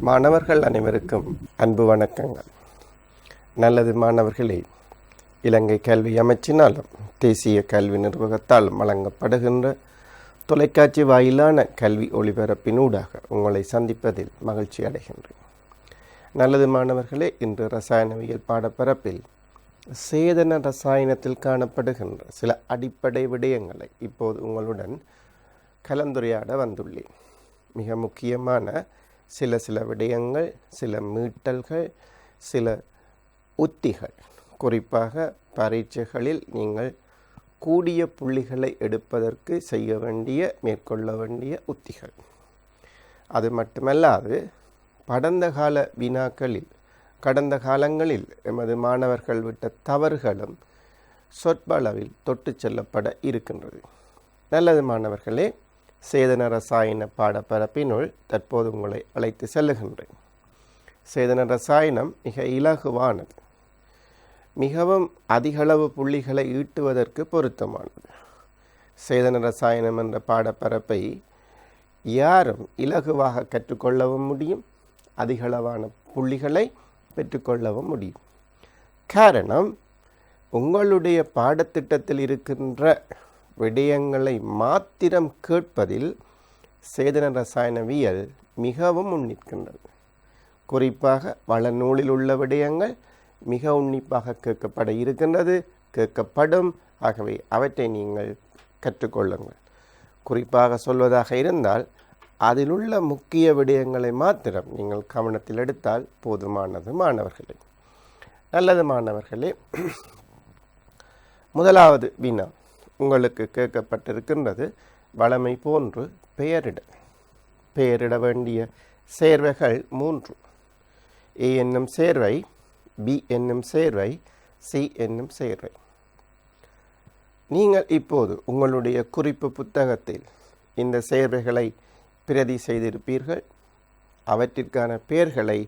மாணவர்கள் அனைவருக்கும் அன்பு வணக்கங்கள். நல்லது மாணவர்களே, இலங்கை கல்வி அமைச்சினாலும் தேசிய கல்வி நிர்வாகத்தால் வழங்கப்படுகின்ற தொலைக்காட்சி வாயிலான கல்வி ஒளிபரப்பினூடாக உங்களை சந்திப்பதில் மகிழ்ச்சி அடைகின்றேன். நல்லது மாணவர்களே, இன்று ரசாயனவியல் பாடப்பரப்பில் சேதன ரசாயனத்தில் காணப்படுகின்ற சில அடிப்படை விடயங்களை இப்போது உங்களுடன் கலந்துரையாட வந்துள்ளேன். மிக முக்கியமான சில விடயங்கள், சில மீட்டல்கள், சில உத்திகள், குறிப்பாக பரீட்சைகளில் நீங்கள் கூடிய புள்ளிகளை எடுப்பதற்கு செய்ய வேண்டிய மேற்கொள்ள வேண்டிய உத்திகள். அது மட்டுமல்லாது கடந்த கால வினாக்களில் கடந்த காலங்களில் எமது மாணவர்கள் விட்ட தவறுகளும் சொற்பளவில் தொட்டு செல்லப்பட இருக்கின்றது. நல்லது மாணவர்களே, சேதன ரசாயன பாடப்பரப்பினுள் தற்போது உங்களை அழைத்து செல்லுகின்றேன். சேதன ரசாயனம் மிக இலகுவானது, மிகவும் அதிகளவு புள்ளிகளை ஈட்டுவதற்கு பொருத்தமானது. சேதன ரசாயனம் என்ற பாடப்பரப்பை யாரும் இலகுவாக கற்றுக்கொள்ளவும் முடியும், அதிகளவான புள்ளிகளை பெற்றுக்கொள்ளவும் முடியும். காரணம், உங்களுடைய பாடத்திட்டத்தில் இருக்கின்ற விடயங்களை மாத்திரம் கேட்பதில் சேதன ரசாயனவியல் மிகவும் உன்னிக்கின்றது. குறிப்பாக வளநூலில் உள்ள விடயங்கள் மிக உன்னிப்பாக கேட்கப்பட இருக்கின்றது, கேட்கப்படும். ஆகவே அவற்றை நீங்கள் கற்றுக்கொள்ளுங்கள். குறிப்பாக சொல்வதாக இருந்தால் அதிலுள்ள முக்கிய விடயங்களை மாத்திரம் நீங்கள் கவனத்தில் எடுத்தால் போதுமானது மாணவர்களே. நல்லது மாணவர்களே, முதலாவது வினா உங்களுக்கு கேட்கப்பட்டிருக்கின்றது. வளமை போன்று பெயரிட வேண்டிய சேர்வைகள் 3. A என்னும் சேர்வை, B என்னும் சேர்வை, C என்னும் சேர்வை. நீங்கள் இப்போது உங்களுடைய குறிப்பு புத்தகத்தில் இந்த சேர்வைகளை பிரதி செய்திருப்பீர்கள். அவற்றிற்கான பெயர்களை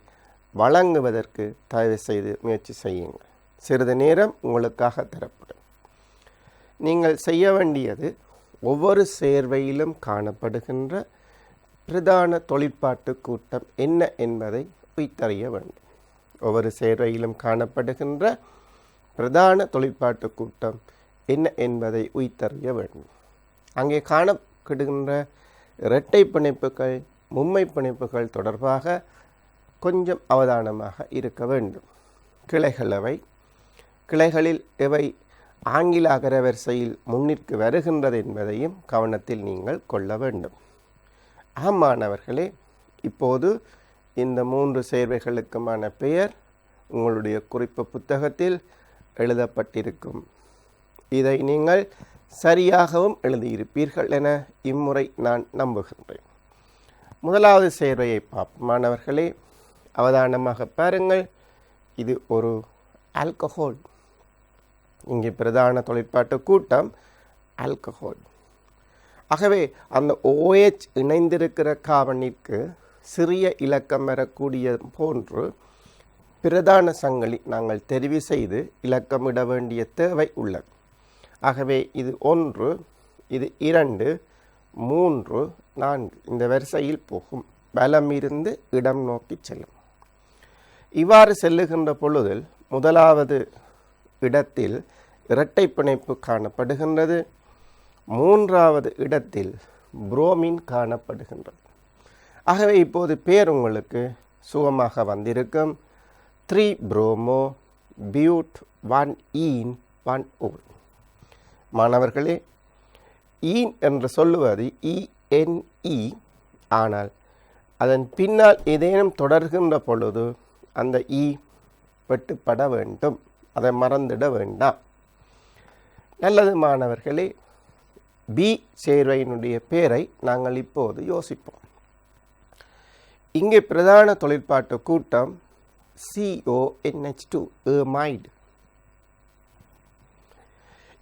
வழங்குவதற்கு தயவு செய்து முயற்சி செய்யுங்கள். சிறிது நேரம் உங்களுக்காக தரப்படும். நீங்கள் செய்ய வேண்டியது, ஒவ்வொரு சேர்வையிலும் காணப்படுகின்ற பிரதான தொழிற்பாட்டு கூட்டம் என்ன என்பதை உய்த்தறிய வேண்டும். ஒவ்வொரு சேர்வையிலும் காணப்படுகின்ற பிரதான தொழிற்பாட்டு கூட்டம் என்ன என்பதை உய்த்தறிய வேண்டும். அங்கே காணப்படுகின்ற இரட்டை பிணைப்புகள், மும்மை பிணைப்புகள் தொடர்பாக கொஞ்சம் அவதானமாக இருக்க வேண்டும். கிளைகள் எவை, கிளைகளில் எவை ஆங்கில அகரவரிசையில் முன்னிற்கு வருகின்றது என்பதையும் கவனத்தில் நீங்கள் கொள்ள வேண்டும். மாணவர்களே, இப்போது இந்த 3 சேர்வைகளுக்குமான பெயர் உங்களுடைய குறிப்பு புத்தகத்தில் எழுதப்பட்டிருக்கும். இதை நீங்கள் சரியாகவும் எழுதியிருப்பீர்கள் என இம்முறை நான் நம்புகின்றேன். முதலாவது சேர்வையை பார்ப்போம் மாணவர்களே. அவதானமாக பாருங்கள். இது ஒரு ஆல்கஹால். இங்கே பிரதான தொழிற்பாட்டு கூட்டம் ஆல்கஹால். ஆகவே அந்த OH இணைந்திருக்கிற கார்பனிற்கு சிறிய இலக்கம் வரக்கூடிய போன்று பிரதான சங்கிலி நாங்கள் தெரிவு செய்து இலக்கமிட வேண்டிய தேவை உள்ளது. ஆகவே இது 1, இது 2, 3, 4 இந்த வரிசையில் போகும். பலம் இருந்து இடம் நோக்கி செல்லும். இவ்வாறு செல்லுகின்ற பொழுதில் முதலாவது இடத்தில் இரட்டை பிணைப்பு காணப்படுகின்றது. 3வது இடத்தில் புரோமின் காணப்படுகின்றது. ஆகவே இப்போது பேர் உங்களுக்கு சுகமாக வந்திருக்கும். 3 புரோமோ பியூட் 1 ஈன் 1 ஓல். மாணவர்களே, ஈன் என்று சொல்லுவது ENE. ஆனால் அதன் பின்னால் ஏதேனும் தொடர்கின்ற பொழுது அந்த E வெட்டுப்பட வேண்டும். அதை மறந்துட வேண்டாம். நல்லது மாணவர்களே, பி சேர்வையினுடைய பெயரை நாங்கள் இப்போது யோசிப்போம். இங்கே பிரதான தொழிற்பாட்டு கூட்டம் CONH2 ஏமைடு.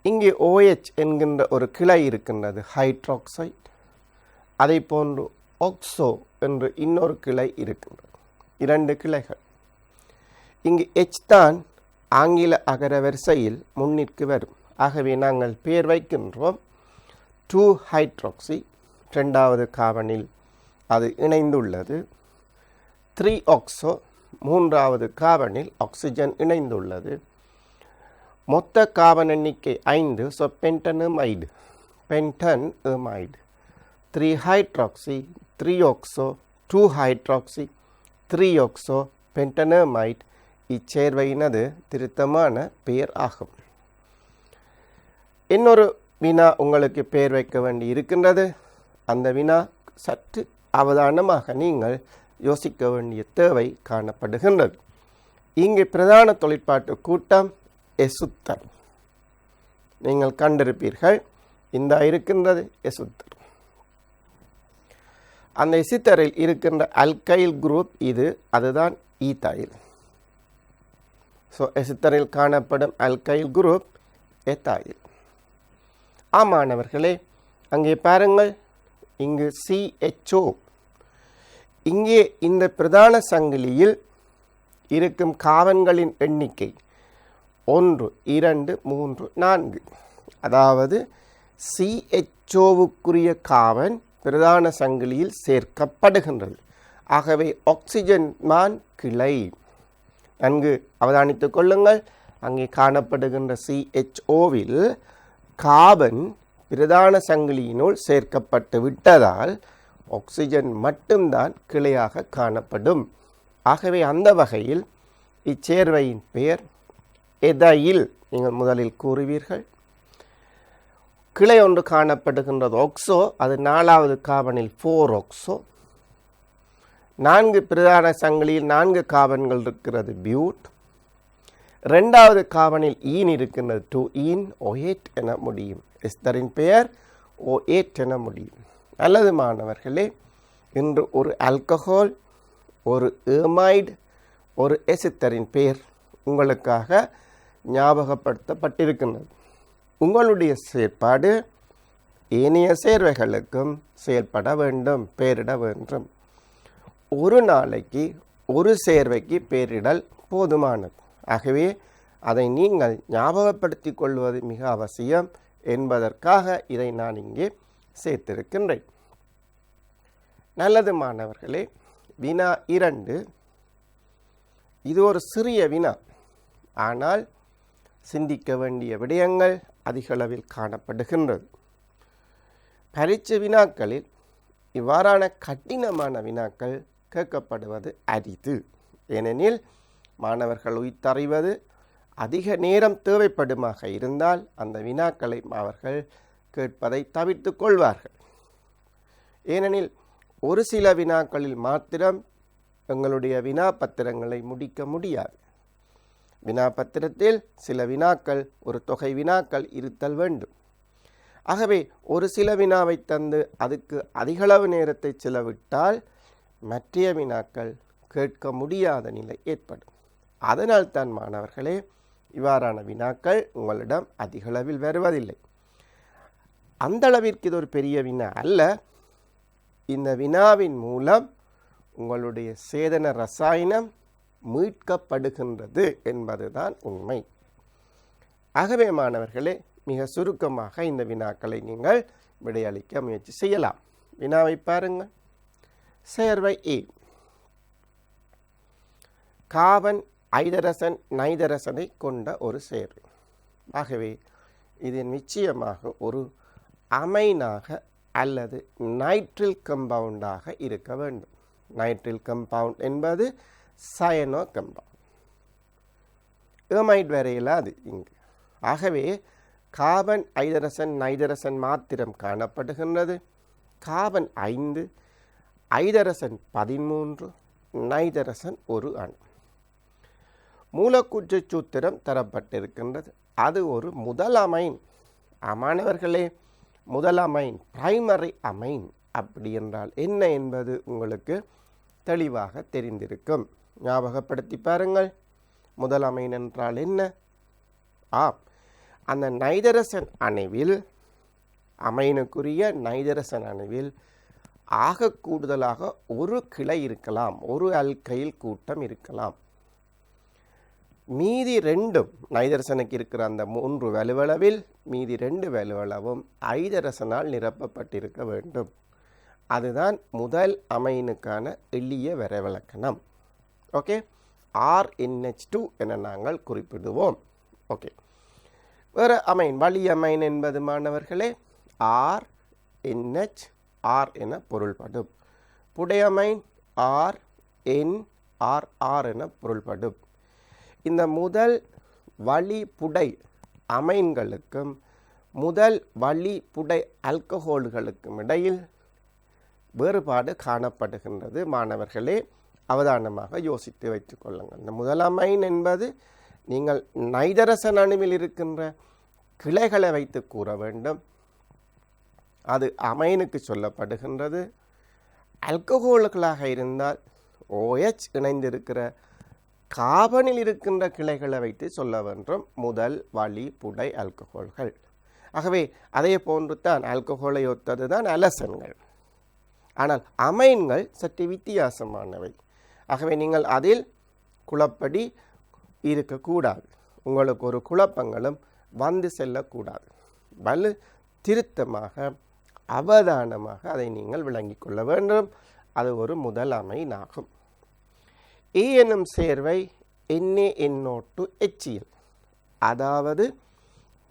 இங்கே OH என்கின்ற ஒரு கிளை இருக்கின்றது, ஹைட்ராக்சைடு. அதை போன்று ஆக்சோ என்று இன்னொரு கிளை இருக்கின்றது. 2 கிளைகள். இங்கு H தான் ஆங்கில அகரவரிசையில் முன்னிற்கு வரும். ஆகவே நாங்கள் பெயர் வைக்கின்றோம் 2 ஹைட்ராக்சி. 2வது கார்பனில் அது இணைந்துள்ளது. 3 ஆக்சோ, மூன்றாவது கார்பனில் ஆக்சிஜன் இணைந்துள்ளது. மொத்த கார்பன் எண்ணிக்கை 5. So pentanamide, pentanamide. 3 hydroxy, 3 oxo, 2 hydroxy, 3 oxo, pentanamide இச்சேர்வையினது திருத்தமான பெயர் ஆகும். இன்னொரு வினா உங்களுக்கு பெயர் வைக்க வேண்டி இருக்கின்றது. அந்த வினா சற்று அவதானமாக நீங்கள் யோசிக்க வேண்டிய தேவை காணப்படுகின்றது. இங்கு பிரதான தொழிற்பாட்டு கூட்டம் எசுத்தர். நீங்கள் கண்டிருப்பீர்கள், இந்த இருக்கின்றது எசுத்தர். அந்த எசுத்தரில் இருக்கின்ற அல்கைல் குரூப் இது, அதுதான் ஈத்தாயில். ஸோ எசுத்தரில் காணப்படும் அல்கைல் குரூப் எத்தாயில். ஆமாணவர்களே, அங்கே பாருங்கள், இங்கு CHO. இங்கே இந்த பிரதான சங்கிலியில் இருக்கும் கார்பன்களின் எண்ணிக்கை 1, 2, 3, 4. அதாவது CHOவுக்குரிய கார்பன் பிரதான சங்கிலியில் சேர்க்கப்படுகின்றது. ஆகவே ஆக்சிஜன் மான் கிளை. நன்கு அவதானித்துக் கொள்ளுங்கள், அங்கே காணப்படுகின்ற CHOவில் கார்பன் பிரதான சங்கிலியினுள் சேர்க்கப்பட்டு விட்டதால் ஆக்சிஜன் மட்டும்தான் கிளையாக காணப்படும். ஆகவே அந்த வகையில் இச்சேர்வையின் பெயர் எதையில். நீங்கள் முதலில் கூறுவீர்கள், கிளை ஒன்று காணப்படுகின்றது ஆக்சோ, அது 4வது கார்பனில் 4 ஆக்சோ. 4 பிரதான சங்கிலியில் 4 கார்பன்கள் இருக்கிறது பியூட். 2வது கார்பனில் ஈன் இருக்கின்றது 2 ஈன், O8 என முடியும். எஸ்தரின் பெயர் O8 என முடியும். நல்லது மாணவர்களே, இன்று ஒரு ஆல்கஹால், ஒரு ஏமைடு, ஒரு எசித்தரின் பெயர் உங்களுக்காக ஞாபகப்படுத்தப்பட்டிருக்கின்றது. உங்களுடைய செயற்பாடு ஏனைய சேர்வைகளுக்கும் செயல்பட வேண்டும், பெயரிட வேண்டும். ஒரு நாளைக்கு ஒரு சேர்வைக்கு பெயரிடல் போதுமானது. ஆகவே அதை நீங்கள் ஞாபகப்படுத்திக் கொள்வது மிக அவசியம் என்பதற்காக இதை நான் இங்கே சேர்த்திருக்கின்றேன். நல்லது மாணவர்களே, வினா 2. இது ஒரு சிறிய வினா, ஆனால் சிந்திக்க வேண்டிய விடயங்கள் அதிகளவில் காணப்படுகின்றது. பரீட்சை வினாக்களில் இவ்வாறான கடினமான வினாக்கள் கேட்கப்படுவது அரிது. ஏனெனில் மாணவர்கள் உய்தறிவது அதிக நேரம் தேவைப்படுமாக இருந்தால் அந்த வினாக்களை அவர்கள் கேட்பதை தவிர்த்து கொள்வார்கள். ஏனெனில் ஒரு சில வினாக்களில் மாத்திரம் எங்களுடைய வினாப்பத்திரங்களை முடிக்க முடியாது. வினாப்பத்திரத்தில் சில வினாக்கள், ஒரு தொகை வினாக்கள் இருத்தல் வேண்டும். ஆகவே ஒரு சில வினாவை தந்து அதுக்கு அதிகளவு நேரத்தை செலவிட்டால் மற்ற வினாக்கள் கேட்க முடியாத நிலை ஏற்படும். அதனால் தான் மாணவர்களே இவ்வாறான வினாக்கள் உங்களிடம் அதிகளவில் வருவதில்லை. அந்த அளவிற்கு இது ஒரு பெரிய வினா அல்ல. இந்த வினாவின் மூலம் உங்களுடைய சேதன ரசாயனம் மீட்கப்படுகின்றது என்பதுதான் உண்மை. ஆகவே மாணவர்களே, மிக சுருக்கமாக இந்த வினாக்களை நீங்கள் விடையளிக்க முயற்சி செய்யலாம். வினாவை பாருங்கள். சேர்வை A. கார்பன், ஐதரசன், நைதரசனை கொண்ட ஒரு சேர்வு. ஆகவே இது நிச்சயமாக ஒரு அமைனாக அல்லது நைட்ரில் கம்பவுண்டாக இருக்க வேண்டும். நைட்ரில் கம்பவுண்ட் என்பது சயனோ கம்பவுண்ட். ஏமைட் வரையில் அது இங்கு. ஆகவே கார்பன், ஐதரசன், நைதரசன் மாத்திரம் காணப்படுகின்றது. கார்பன் 5, ஐதரசன் 13, நைதரசன் ஒரு அணு. மூலக்கூற்று சூத்திரம் தரப்பட்டிருக்கின்றது. அது ஒரு முதல் அமைன். மாணவர்களே, முதல் அமைன் பிரைமரி அமைன் அப்படி என்றால் என்ன என்பது உங்களுக்கு தெளிவாக தெரிந்திருக்கும். ஞாபகப்படுத்தி பாருங்கள். முதல் அமைன் என்றால் என்ன? அந்த நைதரசன் அணுவில், அமைனுக்குரிய நைதரசன் அணுவில் ஆக கூடுதலாக ஒரு கிளை இருக்கலாம், ஒரு அல்கைல் கூட்டம் இருக்கலாம். மீதி 2 நைதரசனுக்கு இருக்கிற அந்த 3 வலுவளவில் மீதி 2 வலுவளவும் ஐதரசனால் நிரப்பப்பட்டிருக்க வேண்டும். அதுதான் முதல் அமைனுக்கான எளிய வரைவிலக்கணம். ஓகே, RNH2 என நாங்கள் குறிப்பிடுவோம். ஓகே, வேறு அமைன் வழி அமைன் என்பது மாணவர்களே RNH R என பொருள்படும். புடையமைன் RNRR என பொருள்படும். இந்த முதல் வழி புடை அமைன்களுக்கும் முதல் வழி புடை ஆல்கஹால்களுக்கும் இடையில் வேறுபாடு காணப்படுகின்றது. மாணவர்களே அவதானமாக யோசித்து வைத்துக் கொள்ளுங்கள். இந்த முதல் அமைன் என்பது நீங்கள் நைதரசன் அணுவில் இருக்கின்ற கிளைகளை வைத்து கூற வேண்டும். அது அமைனுக்கு சொல்லப்படுகின்றது. ஆல்கஹால்களாக இருந்தால் OH இணைந்திருக்கிற கார்பனில் இருக்கின்ற கிளைகளை வைத்து சொல்ல வேண்டும் முதல் வழி புடை ஆல்கஹால்கள். ஆகவே அதே போன்று தான் ஆல்கஹாலை ஒத்தது தான் அலசன்கள். ஆனால் அமைன்கள் சற்று வித்தியாசமானவை. ஆகவே நீங்கள் அதில் குழப்படி இருக்கக்கூடாது. உங்களுக்கு ஒரு குழப்பங்களும் வந்து செல்லக்கூடாது. வலு திருத்தமாக அவதானமாக அதை நீங்கள் விளங்கிக் கொள்ள வேண்டும். அது ஒரு முதல் அமைனாகும். A எனும் சேர்வை NaNO2 HCl, அதாவது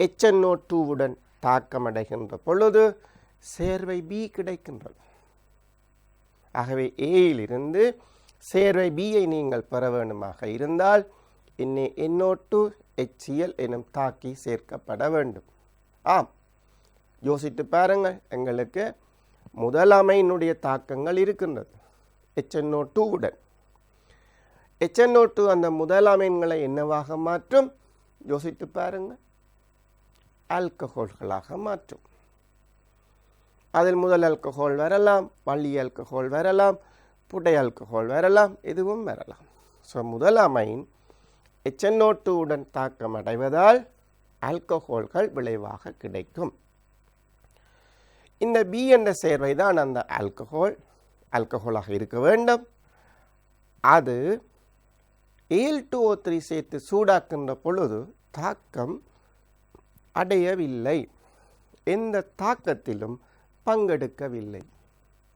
HNO2 தாக்கமடைகின்ற பொழுது சேர்வை B கிடைக்கின்றது. ஆகவே Aயிலிருந்து சேர்வை Bயை நீங்கள் பெற வேண்டுமாக இருந்தால் NaNO2 HCl எனும் தாக்கி சேர்க்கப்பட வேண்டும். ஆம், யோசித்து பாருங்கள். எங்களுக்கு முதல் அமைனுடைய தாக்கங்கள் இருக்கின்றது HNO2 HNO2 அந்த முதல் அமைன்களை என்னவாக மாற்றும்? யோசித்து பாருங்கள், ஆல்கஹால்களாக மாற்றும். அதில் முதல் ஆல்கஹால் வரலாம், வள்ளி ஆல்கஹால் வரலாம், புடை ஆல்கஹால் வரலாம், எதுவும் வரலாம். ஸோ முதல் அமைன் HNO2 தாக்கம் அடைவதால் ஆல்கஹால்கள் விளைவாக கிடைக்கும். இந்த B என்ற சேர்வை தான் அந்த ஆல்கஹாலாக இருக்க வேண்டும். அது Al2O3 சேர்த்து சூடாக்கின்ற பொழுது தாக்கம் அடையவில்லை, எந்த தாக்கத்திலும் பங்கெடுக்கவில்லை.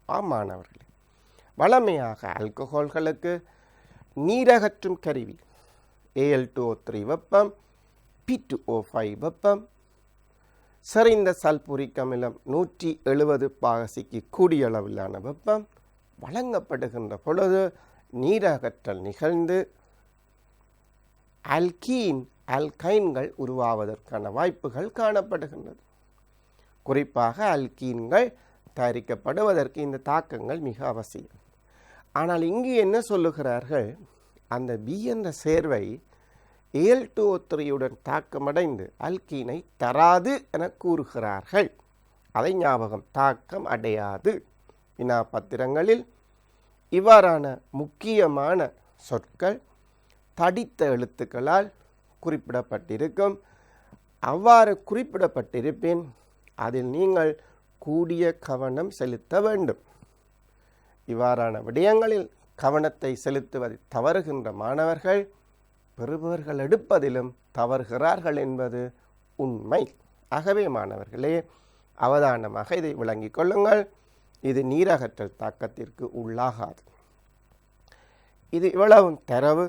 ஆமானவர்களே, வழமையாக ஆல்கஹால்களுக்கு நீரகற்றும் கருவி Al2O3 வெப்பம், P2O5 வெப்பம், செறிந்த சல்பூரிக் அமிலம் 170 பாகசிக்கு கூடிய அளவிலான வெப்பம் வழங்கப்படுகின்ற பொழுது நீரகற்றல் நிகழ்ந்து ஆல்கைன்கள் உருவாவதற்கான வாய்ப்புகள் காணப்படுகின்றது. குறிப்பாக ஆல்கீன்கள் தயாரிக்கப்படுவதற்கு இந்த தாக்கங்கள் மிக அவசியம். ஆனால் இங்கு என்ன சொல்லுகிறார்கள்? அந்த B என்ற சேர்வை Al2O3 தாக்கமடைந்து ஆல்கீனை தராது என கூறுகிறார்கள். அதை ஞாபகம், தாக்கம் அடையாது. வினாப்பத்திரங்களில் இவ்வாறான முக்கியமான சொற்கள் தடித்த எழுத்துக்களால் குறிப்பிடப்பட்டிருக்கும். அவ்வாறு குறிப்பிடப்பட்டிருப்பின் அதில் நீங்கள் கூடிய கவனம் செலுத்த வேண்டும். இவ்வாறான விடயங்களில் கவனத்தை செலுத்துவதை தவறுகின்ற மாணவர்கள் பெறுபவர்கள் எடுப்பதிலும் தவறுகிறார்கள் என்பது உண்மை. ஆகவே மாணவர்களே அவதானமாக இதை விளங்கிக் கொள்ளுங்கள். இது நீரகற்றல் தாக்கத்திற்கு உள்ளாகாது. இது இவ்வளவு தரவு.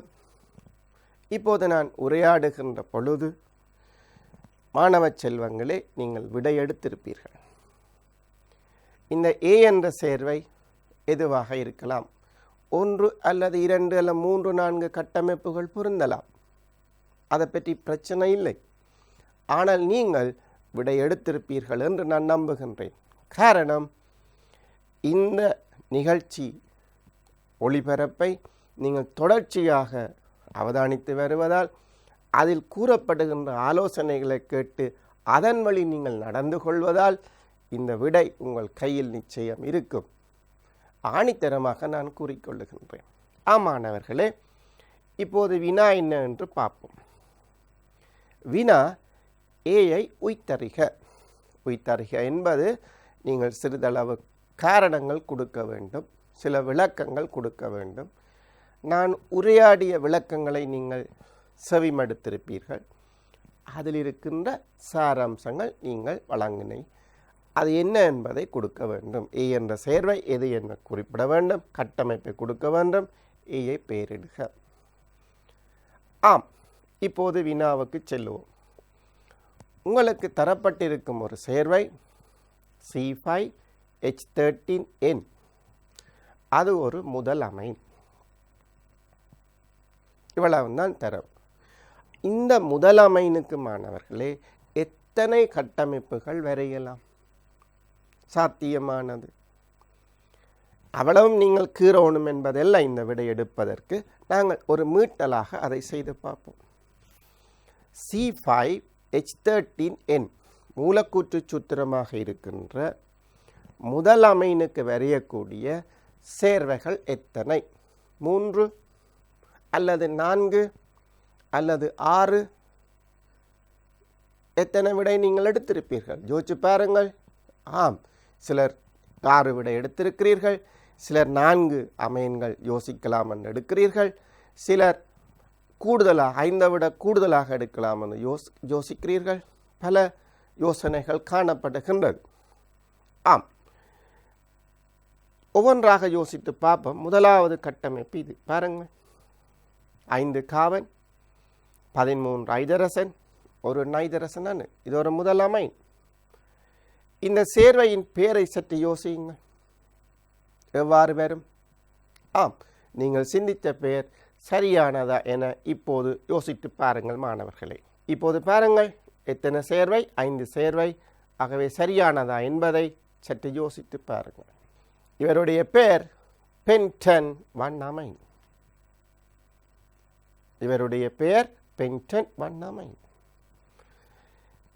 இப்போது நான் உரையாடுகின்ற பொழுது மாணவ செல்வங்களே நீங்கள் விடையெடுத்திருப்பீர்கள். இந்த A என்ற சேர்வை எதுவாக இருக்கலாம்? 1 அல்லது 2 அல்லது 3 4 கட்டமைப்புகள் பொருந்தலாம். அதை பற்றி பிரச்சனை இல்லை. ஆனால் நீங்கள் விடை எடுத்திருப்பீர்கள் என்று நான் நம்புகின்றேன். காரணம், இந்த நிகழ்ச்சி ஒளிபரப்பை நீங்கள் தொடர்ச்சியாக அவதானித்து வருவதால், அதில் கூறப்படுகின்ற ஆலோசனைகளை கேட்டு அதன் வழி நீங்கள் நடந்து கொள்வதால் இந்த விடை உங்கள் கையில் நிச்சயம் இருக்கும். ஆணித்தரமாக நான் கூறிக்கொள்ளுகின்றேன். ஆமானவர்களே, இப்போது வினா என்ன என்று பார்ப்போம். வினா ஏயை உய்த்தறிக. உய்த்தறிக என்பது நீங்கள் சிறிதளவு காரணங்கள் கொடுக்க வேண்டும், சில விளக்கங்கள் கொடுக்க வேண்டும். நான் உரையாடிய விளக்கங்களை நீங்கள் செவிமடுத்திருப்பீர்கள். அதில் இருக்கின்ற சாராம்சங்கள் நீங்கள் வழங்கினை. அது என்ன என்பதை கொடுக்க வேண்டும். A என்ற சேர்வை எது என்று குறிப்பிட வேண்டும், கட்டமைப்பை கொடுக்க வேண்டும், ஏயை பெயரிடுக. ஆம், இப்போது வினாவுக்கு செல்லுவோம். உங்களுக்கு தரப்பட்டிருக்கும் ஒரு சேர்வை C5H13N. அது ஒரு முதல் அமைன். இவ்வளவுதான் தரவு. இந்த முதல் அமைனுக்கு மாணவர்களே எத்தனை கட்டமைப்புகள் வரையலாம்? சாத்தியமானது. அவ்வளவும் நீங்கள் கீறணும் என்பதல்ல இந்த விடை எடுப்பதற்கு. நாங்கள் ஒரு மீட்டலாக அதை செய்து பார்ப்போம். C5H13N மூலக்கூற்று சூத்திரமாக இருக்கின்ற முதல் அமைனுக்கு வரையக்கூடிய சேர்வைகள் எத்தனை? 3 அல்லது 4 அல்லது 6? எத்தனை விடை நீங்கள் எடுத்திருப்பீர்கள்? யோசிச்சு பாருங்கள். ஆம், சிலர் 6 விடை எடுத்திருக்கிறீர்கள், சிலர் 4 அமைன்கள் யோசிக்கலாம் என்று எடுக்கிறீர்கள், சிலர் கூடுதலாக 5 விட கூடுதலாக எடுக்கலாம் என்று யோசிக்கிறீர்கள். பல யோசனைகள் காணப்படுகின்றது. ஆம், ஒவ்வொன்றாக யோசித்து பார்ப்போம். முதலாவது கட்டமைப்பு இது பாருங்கள். 5 கார்பன், 13 ஹைட்ரஜன், ஒரு நைட்ரஜன் அணு. இது ஒரு முதல் அமைன். இந்த சேர்வையின் பெயரை சற்று யோசியுங்கள். எவ்வாறு வரும்? ஆம், நீங்கள் சிந்தித்த பெயர் சரியானதா என இப்போது யோசித்து பாருங்கள் மாணவர்களே. இப்போது பாருங்கள், எத்தனை சேர்வை? 5 சேர்வை. ஆகவே சரியானதா என்பதை சற்று யோசித்து பாருங்கள். இவருடைய பெயர் பென்டன் 1 அமைன். இவருடைய பெயர் பென்டன் 1 அமைன்.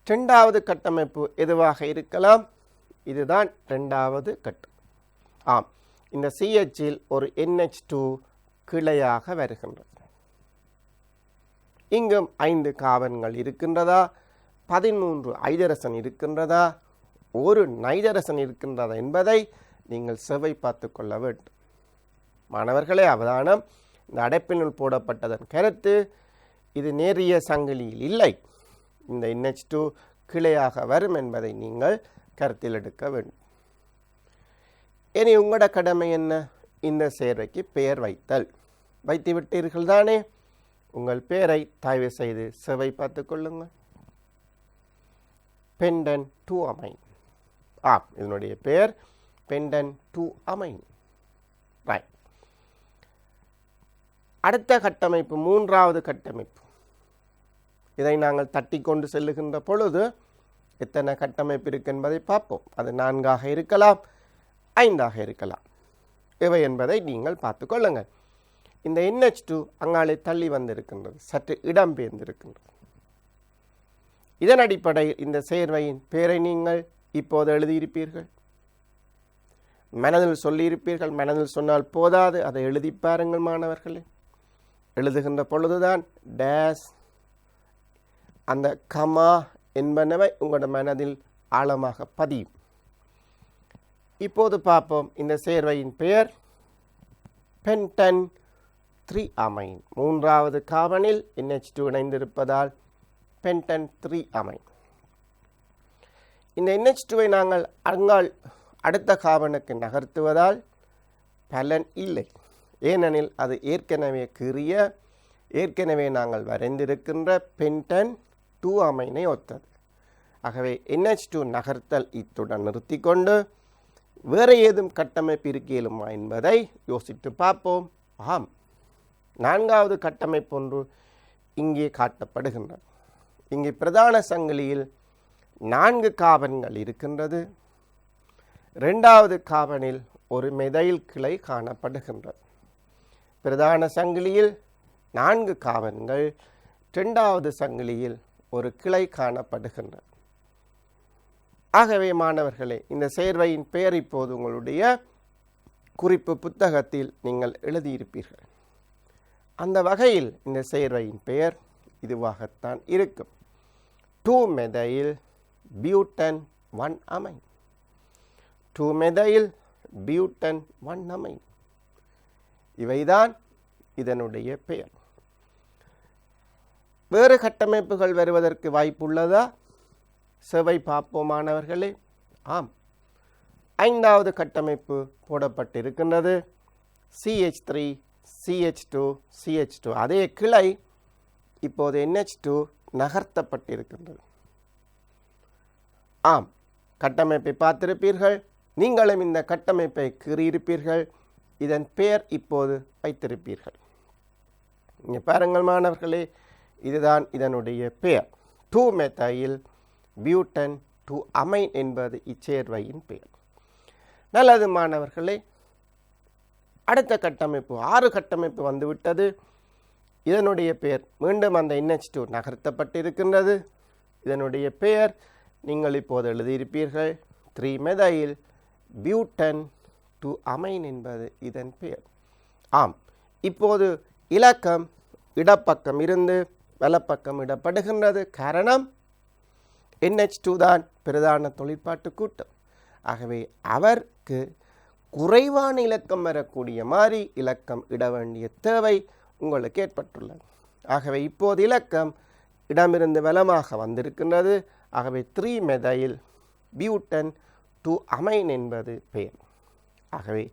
இரண்டாவது கட்டமைப்பு எதுவாக இருக்கலாம்? இதுதான் இரண்டாவது கட்டம். ஆம், இந்த CHல் ஒரு NH2 கிளையாக வருகின்றது. இங்கும் 5 கார்பன்கள் இருக்கின்றதா? 13 ஹைட்ரஜன் இருக்கின்றதா? ஒரு நைட்ரஜன் இருக்கின்றதா என்பதை நீங்கள் செவை பார்த்து கொள்ள வேண்டும். மாணவர்களே அவதானம், இந்த அடைப்பினுள் போடப்பட்டதன் கருத்து இது நேரிய சங்கிலியில் இல்லை, இந்த NH2 கிளையாக வரும் என்பதை நீங்கள் கருத்தில் எடுக்க வேண்டும். இனி உங்களோட கடமை என்ன? இந்த சேர்வைக்கு பெயர் வைத்தல். வைத்து விட்டீர்கள் தானே? உங்கள் பெயரை தயவு செய்து செவை பார்த்து கொள்ளுங்கள். Ben 10 2 amine. இதனுடைய பெயர் பென்டன் 2 அமைன். ரைட். அடுத்த கட்டமைப்பு, மூன்றாவது கட்டமைப்பு. இதை நாங்கள் தட்டி கொண்டு செல்லுகின்ற பொழுது எத்தனை கட்டமைப்பு இருக்கு என்பதை பார்ப்போம். அது 4ஆக இருக்கலாம், 5ஆக இருக்கலாம். இவை என்பதை நீங்கள் பார்த்து கொள்ளுங்கள். இந்த NH2 அங்காலே தள்ளி வந்திருக்கின்றது, சற்று இடம்பெயர்ந்திருக்கின்றது. இதன் அடிப்படையில் இந்த சேர்வையின் பெயரை நீங்கள் இப்போது எழுதியிருப்பீர்கள், மனதில் சொல்லியிருப்பீர்கள். மனதில் சொன்னால் போதாது, அதை எழுதி பாருங்கள் மாணவர்களே. எழுதுகின்ற பொழுதுதான் டேஸ், அந்த கமா என்பனவை உங்களோட மனதில் ஆழமாக பதியும். இப்போது பார்ப்போம். இந்த சேர்வையின் பெயர் பென்டன் 3 அமைன். மூன்றாவது கார்பனில் NH2 இணைந்திருப்பதால் பென்டன் 3 அமைன். இந்த NH2வை நாங்கள் அங்கால் அடுத்த கார்பனுக்கு நகர்த்துவதால் பலன் இல்லை. ஏனெனில் அது ஏற்கனவே நாங்கள் வரைந்திருக்கின்ற பென்டன் 2 அமைனை ஒத்தது. ஆகவே NH2 நகர்த்தல் இத்துடன் நிறுத்தி கொண்டு வேறு ஏதும் கட்டமைப்பு இருக்கலுமா என்பதை யோசித்து பார்ப்போம். ஆம், 4வது கட்டமைப்பு ஒன்று இங்கே காட்டப்படுகின்றது. இங்கே பிரதான சங்கிலியில் 4 கார்பன்கள் இருக்கின்றது. 2வது கார்பனில் ஒரு மெதைல் கிளை காணப்படுகின்றது. பிரதான சங்கிலியில் 4 கார்பன்கள், 2வது சங்கிலியில் ஒரு கிளை காணப்படுகின்றது. ஆகவே மாணவர்களே, இந்த சேர்வையின் பெயர் இப்போது உங்களுடைய குறிப்பு புத்தகத்தில் நீங்கள் எழுதியிருப்பீர்கள். அந்த வகையில் இந்த சேர்வையின் பெயர் இதுவாகத்தான் இருக்கும். Two methyl butan 1 amine. Two methyl butan 1 amine. இவைதான் இதனுடைய பெயர். வேறு கட்டமைப்புகள் வருவதற்கு வாய்ப்புள்ளதா? செவை பார்ப்போமானவர்களே. ஆம், 5வது கட்டமைப்பு போடப்பட்டிருக்கின்றது. CH3 CH2 CH2 அதே கிளை இப்போது NH2 நகர்த்தப்பட்டிருக்கின்றது. ஆம், கட்டமைப்பை பார்த்திருப்பீர்கள். நீங்களும் இந்த கட்டமைப்பை கீறியிருப்பீர்கள். இதன் பெயர் இப்போது வைத்திருப்பீர்கள். இங்கே பாருங்கள் மாணவர்களே, இதுதான் இதனுடைய பெயர். 2-மெத்தைல் பியூட்டன் 2-அமைன் என்பது இச்சேர்வையின் பெயர். நல்லது மாணவர்களே, அடுத்த கட்டமைப்பு 6 கட்டமைப்பு வந்துவிட்டது. இதனுடைய பெயர் மீண்டும் அந்த NH2 நகர்த்தப்பட்டிருக்கின்றது. இதனுடைய பெயர் நீங்கள் இப்போது எழுதியிருப்பீர்கள். 3-மெதைல் பியூட்டன் 2-அமைன் என்பது இதன் பெயர். ஆம், இப்போது இலக்கம் இடப்பக்கம் இருந்து வலப்பக்கம் இடப்படுகின்றது. காரணம் NH2 தான் பிரதான தொழிற்பாட்டு கூட்டம். ஆகவே அவருக்கு குறைவான இலக்கம் வரக்கூடிய மாதிரி இலக்கம் இட வேண்டிய தேவை உங்களுக்கு ஏற்பட்டுள்ளது. ஆகவே இப்போது இலக்கம் இடமிருந்து வலமாக வந்திருக்கின்றது. ஆகவே 3-மெதைல் பியூட்டன் 2-அமைன் என்பது பெயர். ஆகவே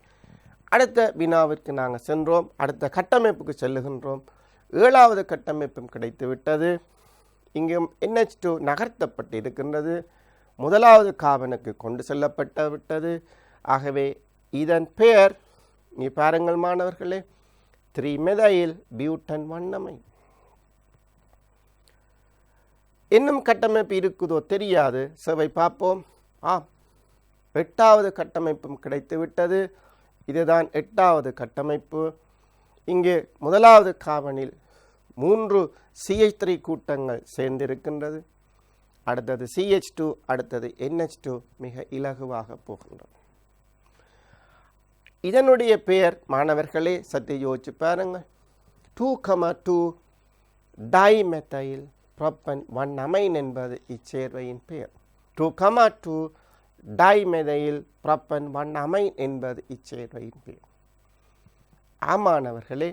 அடுத்த வினாவிற்கு நாங்கள் சென்றோம். அடுத்த கட்டமைப்புக்கு செல்லுகின்றோம். 7வது கட்டமைப்பும் கிடைத்துவிட்டது. இங்கும் NH2 நகர்த்தப்பட்டு இருக்கின்றது. 1வது கார்பனுக்கு கொண்டு செல்லப்பட்டு விட்டது. ஆகவே இதன் பெயர் இங்கே பாருங்கள் மாணவர்களே, 3-மெதைல் பியூட்டன் 1-அமைன். இன்னும் கட்டமைப்பு இருக்குதோ தெரியாது, சேவை பார்ப்போம். ஆம், 8வது கட்டமைப்பும் கிடைத்துவிட்டது. இதுதான் 8வது கட்டமைப்பு. இங்கே 1வது கார்பனில் 3 CH3 கூட்டங்கள் சேர்ந்திருக்கின்றது. அடுத்தது CH2, அடுத்தது NH2 மிக இலகுவாக போகின்றது. இதனுடைய பெயர் மாணவர்களே சற்று யோசிச்சு பாருங்கள். 2,2 டைமெத்தைல் புரோப்பன் 1-அமைன் என்பது இச்சேர்வையின் பெயர். 2,2 டைமெதைல் புரோப்பன் 1-அமைன் என்பது இச்சேர்வையின் பெயர். ஆமாணவர்களே,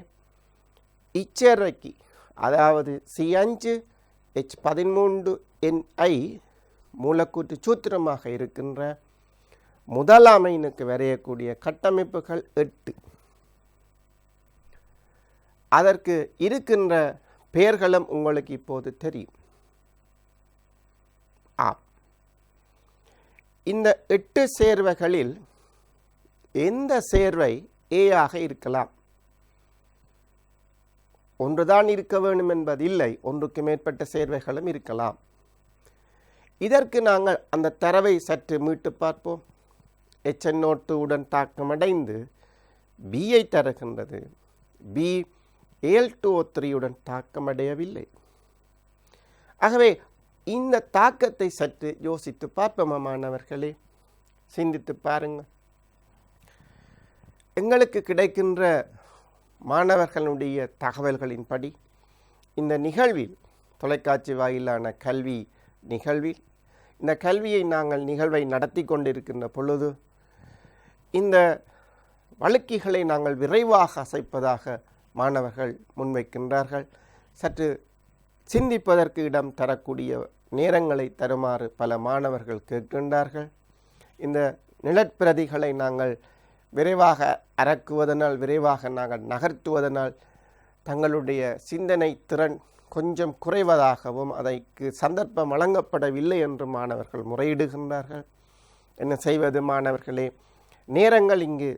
இச்சேர்வைக்கு அதாவது C5H13Ni மூலக்கூற்று சூத்திரமாக இருக்கின்ற முதல் அமைனுக்கு வரையக்கூடிய கட்டமைப்புகள் 8. அதற்கு இருக்கின்ற பெயர்களும் உங்களுக்கு இப்போது தெரியும். இந்த 8 சேர்வைகளில் எந்த சேர்வை A ஆக இருக்கலாம்? ஒன்றுதான் இருக்க வேண்டும் என்பது இல்லை, ஒன்றுக்கு மேற்பட்ட சேர்வைகளும் இருக்கலாம். இதற்கு நாங்கள் அந்த தரவை சற்று மீட்டு பார்ப்போம். HNO2 உடன் தாக்கமடைந்து Bயை தருகின்றது. B Al2O3 உடன் தாக்கமடையவில்லை. ஆகவே இந்த தாக்கத்தை சற்று யோசித்து பார்ப்போம் மாணவர்களே, சிந்தித்து பாருங்கள். எங்களுக்கு கிடைக்கின்ற மாணவர்களுடைய தகவல்களின்படி இந்த நிகழ்வில், தொலைக்காட்சி வாயிலான கல்வி நிகழ்வில், இந்த கல்வியை நாங்கள் நிகழ்வை நடத்தி கொண்டிருக்கின்ற பொழுது இந்த வழுக்கிகளை நாங்கள் விரைவாக அசைப்பதாக மாணவர்கள் முன்வைக்கின்றார்கள். சற்று சிந்திப்பதற்கு இடம் தரக்கூடிய நேரங்களை தருமாறு பல மாணவர்கள் கேட்கின்றார்கள். இந்த நிழற்பிரதிகளை நாங்கள் விரைவாக அரக்குவதனால், விரைவாக நாங்கள் நகர்த்துவதனால் தங்களுடைய சிந்தனை திறன் கொஞ்சம் குறைவதாகவும் அதற்கு சந்தர்ப்பம் வழங்கப்படவில்லை என்று மாணவர்கள் முறையிடுகின்றார்கள். என்ன செய்வது மாணவர்களே, நேரங்கள் இங்கு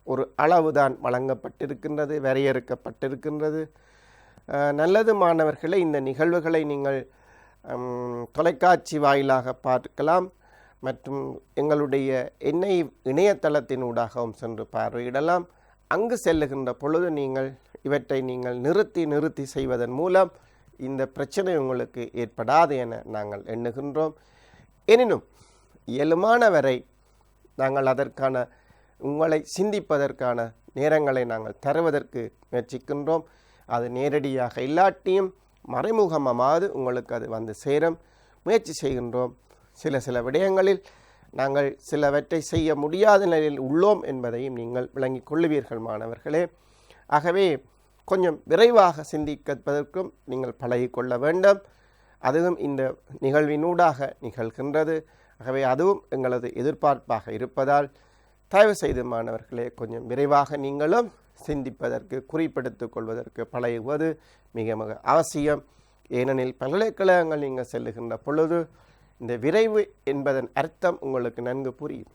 ஒரு அளவுதான் வழங்கப்பட்டிருக்கின்றது, வரையறுக்கப்பட்டிருக்கின்றது. நல்லது மாணவர்களே, இந்த நிகழ்வுகளை நீங்கள் தொலைக்காட்சி வாயிலாக பார்க்கலாம் மற்றும் எங்களுடைய இணையதளத்தினூடாகவும் சென்று பார்வையிடலாம். அங்கு செல்லுகின்ற பொழுது நீங்கள் இவற்றை நீங்கள் நிறுத்தி செய்வதன் மூலம் இந்த பிரச்சனை உங்களுக்கு ஏற்படாது என நாங்கள் எண்ணுகின்றோம். எனினும் இயலுமான வரை நாங்கள் அதற்கான உங்களை சிந்திப்பதற்கான நேரங்களை நாங்கள் தருவதற்கு முயற்சிக்கின்றோம். அது நேரடியாக இல்லாட்டியும் மறைமுகமாவது உங்களுக்கு அது வந்து சேரும் முயற்சி செய்கின்றோம். சில விடயங்களில் நாங்கள் சிலவற்றை செய்ய முடியாத நிலையில் உள்ளோம் என்பதையும் நீங்கள் விளங்கிக் கொள்ளுவீர்கள் மாணவர்களே. ஆகவே கொஞ்சம் விரைவாக சிந்திப்பதற்கும் நீங்கள் பழகிக்கொள்ள வேண்டும். அதுவும் இந்த நிகழ்வினூடாக நிகழ்கின்றது. ஆகவே அதுவும் எங்களது எதிர்பார்ப்பாக இருப்பதால் தயவு செய்து மாணவர்களே கொஞ்சம் விரைவாக நீங்களும் சிந்திப்பதற்கு குறிப்பெடுத்துக் கொள்வதற்கு பழகுவது மிக மிக அவசியம். ஏனெனில் பல்கலைக்கழகங்கள் நீங்கள் செல்லுகின்ற பொழுது இந்த விரைவு என்பதன் அர்த்தம் உங்களுக்கு நன்கு புரியும்.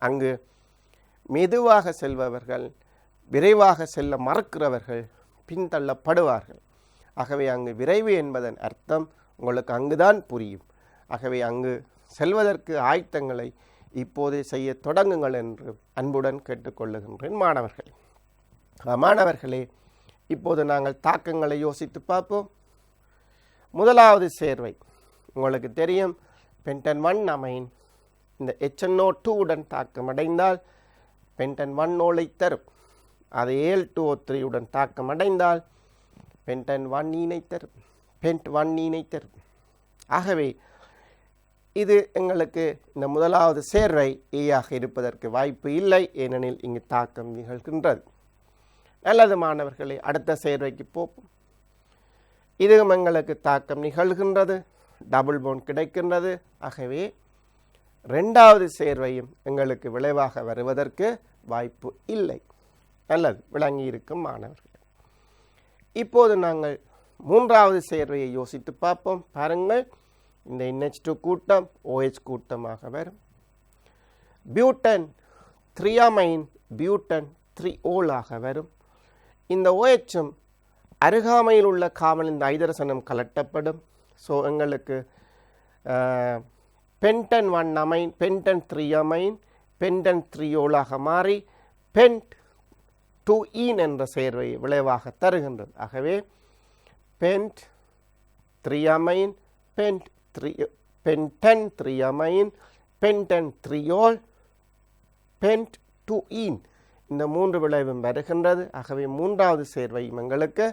அங்கு மெதுவாக செல்பவர்கள், விரைவாக செல்ல மறக்கிறவர்கள் பின்தள்ளப்படுவார்கள். ஆகவே அங்கு விரைவு என்பதன் அர்த்தம் உங்களுக்கு அங்குதான் புரியும். ஆகவே அங்கு செல்வதற்கு ஆயத்தங்களை இப்போதே செய்ய தொடங்குங்கள் என்று அன்புடன் கேட்டுக்கொள்ளுகின்றேன் மாணவர்களே. மாணவர்களே, இப்போது நாங்கள் தாக்கங்களை யோசித்து பார்ப்போம். முதலாவது சேர்வை உங்களுக்கு தெரியும், பென்டன் 1 அமைன் இந்த HNO2 உடன் தாக்கமடைந்தால் பென்டன் 1 ஓலை தரும். அது Al2O3 உடன் தாக்கமடைந்தால் பென்டன் 1 ஈனை தரும், பென்ட் 1 ஈனை தரும். ஆகவே இது எங்களுக்கு இந்த முதலாவது சேர்வை ஏயாக இருப்பதற்கு வாய்ப்பு இல்லை, ஏனெனில் இங்கு தாக்கம் நிகழ்கின்றது. நல்லது மாணவர்களே, அடுத்த சேர்வைக்கு போகும். இதுவும் எங்களுக்கு தாக்கம் நிகழ்கின்றது, டபுள் பாண்ட் கிடைக்கின்றது. ஆகவே இரண்டாவது சேர்வையும் எங்களுக்கு விளைவாக வருவதற்கு வாய்ப்பு இல்லை. நல்லது, விளங்கி இருக்கும் மாணவர்கள். இப்போது நாங்கள் மூன்றாவது சேர்வையை யோசித்து பார்ப்போம். பாருங்கள், இந்த NH2 கூட்டம் OH கூட்டமாக வரும். பியூட்டன் 3 அமைன் பியூட்டன் 3 ஓலாக வரும். இந்த OHம் அருகாமையில் உள்ள காமல் இந்த ஐதரசனம் கலட்டப்படும். ஸோ எங்களுக்கு Ben 10 1 amine Ben 10 3 amine Ben 10 3 ஓலாக மாறி பென்ட் 2 ஈன் என்ற சேர்வை விளைவாக தருகின்றது. ஆகவே pent 3 amine Ben 10 3 amine Ben 10 3 ஓல் பென்ட் 2 ஈன் இந்த மூன்று விளைவும் வருகின்றது. ஆகவே மூன்றாவது சேர்வையும் எங்களுக்கு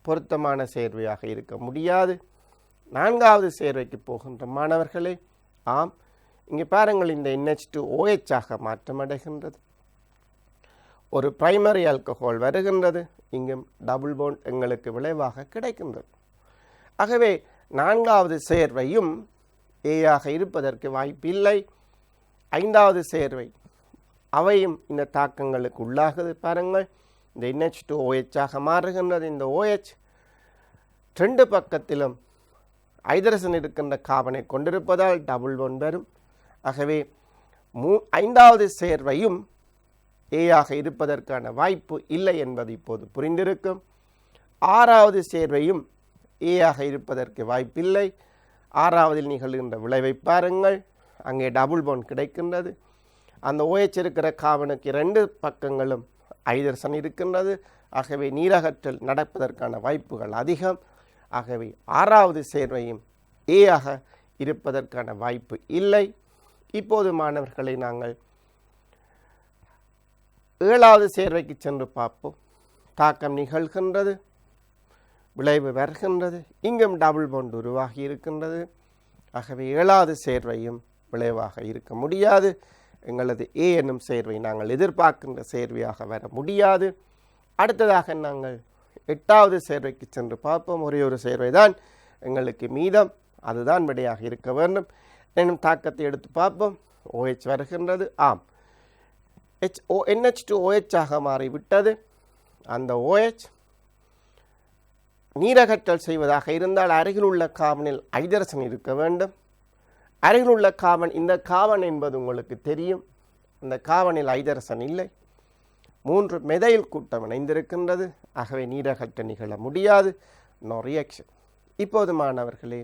பொருத்தமான சேர்வையாக இருக்க முடியாது. நான்காவது சேர்வைக்கு போகின்ற மாணவர்களே, ஆம், இங்கே பாருங்கள், இந்த NH2 OH ஆக மாற்றமடைகின்றது. ஒரு பிரைமரி ஆல்கஹால் வருகின்றது. இங்கும் டபுள் பாண்ட் எங்களுக்கு விளைவாக கிடைக்கின்றது. ஆகவே நான்காவது சேர்வையும் ஏயாக இருப்பதற்கு வாய்ப்பில்லை. ஐந்தாவது சேர்வை அவையும் இந்த தாக்கங்களுக்கு உள்ளாகுது. பாருங்கள், இந்த NH2 OH ஆக மாறுகின்றது. இந்த OH ரெண்டு பக்கத்திலும் ஐதரசன் இருக்கின்ற கார்பனை கொண்டிருப்பதால் டபுள் பாண்ட் வரும். ஆகவே ஐந்தாவது சேர்வையும் ஏயாக இருப்பதற்கான வாய்ப்பு இல்லை என்பது இப்போது புரிந்திருக்கும். ஆறாவது சேர்வையும் ஏயாக இருப்பதற்கு வாய்ப்பில்லை. ஆறாவதில் நிகழ்கின்ற விளைவை பாருங்கள், அங்கே டபுள் பாண்ட் கிடைக்கின்றது. அந்த OH இருக்கிற கார்பனுக்கு இரண்டு பக்கங்களும் ஐதரசன் இருக்கின்றது. ஆகவே நீரகற்றல் நடப்பதற்கான வாய்ப்புகள் அதிகம். ஆகவே ஆறாவது சேர்வையும் ஏயாக இருப்பதற்கான வாய்ப்பு இல்லை. இப்போது மாணவர்களை நாங்கள் ஏழாவது சேர்வைக்கு சென்று பார்ப்போம். தாக்கம் நிகழ்கின்றது, விளைவு வருகின்றது. இங்கும் டபுள் பாண்ட் உருவாகி இருக்கின்றது. ஆகவே ஏழாவது சேர்வையும் விளைவாக இருக்க முடியாது. எங்களது ஏ என்னும் சேர்வை நாங்கள் எதிர்பார்க்கின்ற சேர்வையாக வர முடியாது. அடுத்ததாக நாங்கள் எட்டாவது சேர்வைக்கு சென்று பார்ப்போம். ஒரே ஒரு சேர்வை தான் எங்களுக்கு மீதம், அதுதான் விடையாக இருக்க வேண்டும். என்னும் தாக்கத்தை எடுத்து பார்ப்போம். OH வருகின்றது. ஆம், NH2 OH ஆக மாறிவிட்டது. அந்த OH நீரகற்றல் செய்வதாக இருந்தால் அருகில் உள்ள கார்பனில் ஐதரசன் இருக்க வேண்டும். அருகில் உள்ள கார்பன், இந்த கார்பன் என்பது உங்களுக்கு தெரியும், அந்த கார்பனில் ஐதரசன் இல்லை. 3 மெதைல் கூட்டம் இணைந்திருக்கின்றது. ஆகவே நீரகற்ற நிகழ முடியாது. No reaction. இப்போது மாணவர்களே,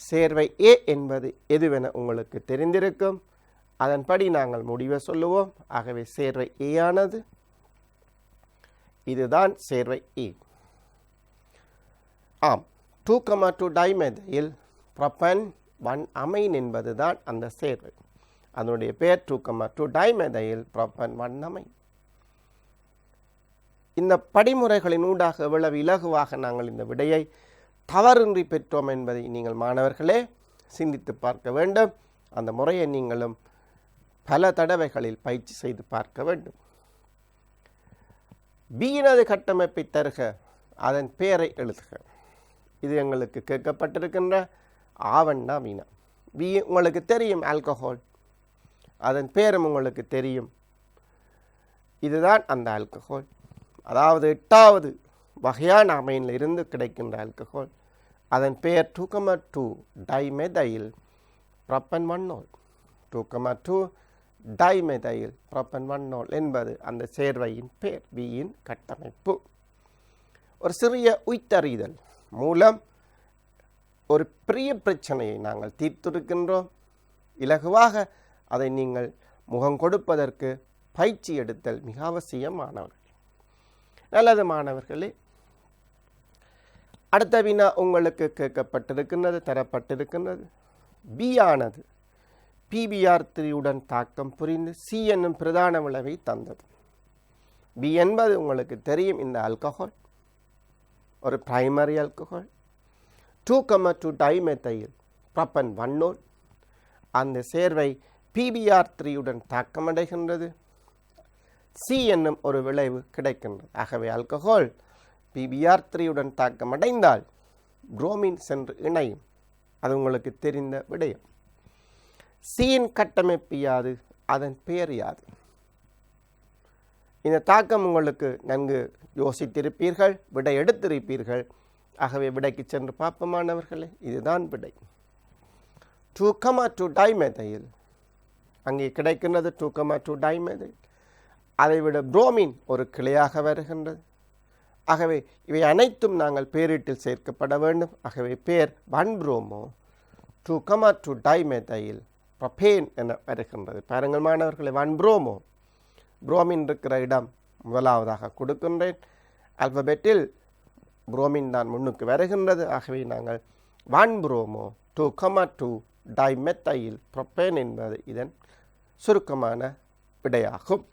சேர்வை ஏ என்பது எதுவென உங்களுக்கு தெரிந்திருக்கும். அதன்படி நாங்கள் முடிவை சொல்லுவோம். ஆகவே சேர்வை ஏ ஆனது இதுதான் சேர்வை ஏ. ஆம், 2,2 டைமெதைல் ப்ரோபன் 1 அமைன் என்பது தான் அந்த சேர்வை. அதனுடைய பெயர் 2,2 டைமெதைல் ப்ரோபன் 1 அமைன். இந்த படிமுறைகளின் ஊடாக எவ்வளவு இலகுவாக நாங்கள் இந்த விடையை தவறின்றி பெற்றோம் என்பதை நீங்கள் மாணவர்களே சிந்தித்து பார்க்க வேண்டும். அந்த முறையை நீங்களும் பல தடவைகளில் பயிற்சி செய்து பார்க்க வேண்டும். பியினது கட்டமைப்பை தருக, அதன் பெயரை எழுதுக. இது எங்களுக்கு கேட்கப்பட்டிருக்கின்ற ஆவண்ணா வினா. பி உங்களுக்கு தெரியும், ஆல்கஹால். அதன் பேரும் உங்களுக்கு தெரியும். இதுதான் அந்த ஆல்கஹால். அதாவது 8வது வகையான அமைனில் இருந்து கிடைக்கின்ற ஆல்கஹால். அதன் பெயர் 2,2 டைமெதைல் ப்ரோப்பன்ஒன்னோல். 2,2 டைமெதைல் ப்ரோப்பன்ஒன்னோல் என்பது அந்த சேர்வையின் பெயர், பியின் கட்டமைப்பு. ஒரு சிறிய உய்த்தறிதல் மூலம் ஒரு பெரிய பிரச்சனையை நாங்கள் தீர்த்திருக்கின்றோம். இலகுவாக அதை நீங்கள் முகம் கொடுப்பதற்கு பயிற்சி எடுத்தல் மிக அவசியமானவர்கள். நல்லது மாணவர்களே, அடுத்த வினா உங்களுக்கு கேட்கப்பட்டிருக்கின்றது, தரப்பட்டிருக்கின்றது. பி ஆனது PBr3 தாக்கம் புரிந்து சி என்னும் பிரதான விளைவை தந்தது. பி என்பது உங்களுக்கு தெரியும், இந்த ஆல்கஹால் ஒரு பிரைமரி ஆல்கஹால். 2,2 டைமெத்தைல் ப்ரோப்பன்ஒன்னோல். அந்த சேர்வை PBr3 தாக்கமடைகின்றது. சி என்னும் ஒரு விளைவு கிடைக்கின்றது. ஆகவே ஆல்கஹால் PBr3 தாக்கமடைந்தால் புரோமின் சென்று இணையும். அது உங்களுக்கு தெரிந்த விடயம். சியின் கட்டமைப்பு யாது, அதன் பெயர் யாது? இந்த தாக்கம் உங்களுக்கு நன்கு யோசித்திருப்பீர்கள், விடை எடுத்திருப்பீர்கள். ஆகவே விடைக்கு சென்று பார்ப்போமானவர்களே, இதுதான் விடை. 2,2 டைமெதைல் அங்கே கிடைக்கின்றது. 2,2 டைமெதைல். அதைவிட புரோமின் ஒரு கிளையாக வருகின்றது. ஆகவே இவை அனைத்தும் நாங்கள் பேரிட்டில் சேர்க்கப்பட வேண்டும். ஆகவே பேர் 1-புரோமோ 2,2 டைமெதைல் ப்ரோப்பேன் என வருகின்றது. பாருங்கள் மாணவர்களை, 1-புரோமோ புரோமின் இருக்கிற இடம் முதலாவதாக கொடுக்கின்றேன். ஆல்பபெட்டில் புரோமின் தான் முன்னுக்கு வருகின்றது. ஆகவே நாங்கள் 1-புரோமோ 2,2 டைமெத்தைல் ப்ரோப்பேன் என்பது இதன் சுருக்கமான விடையாகும்.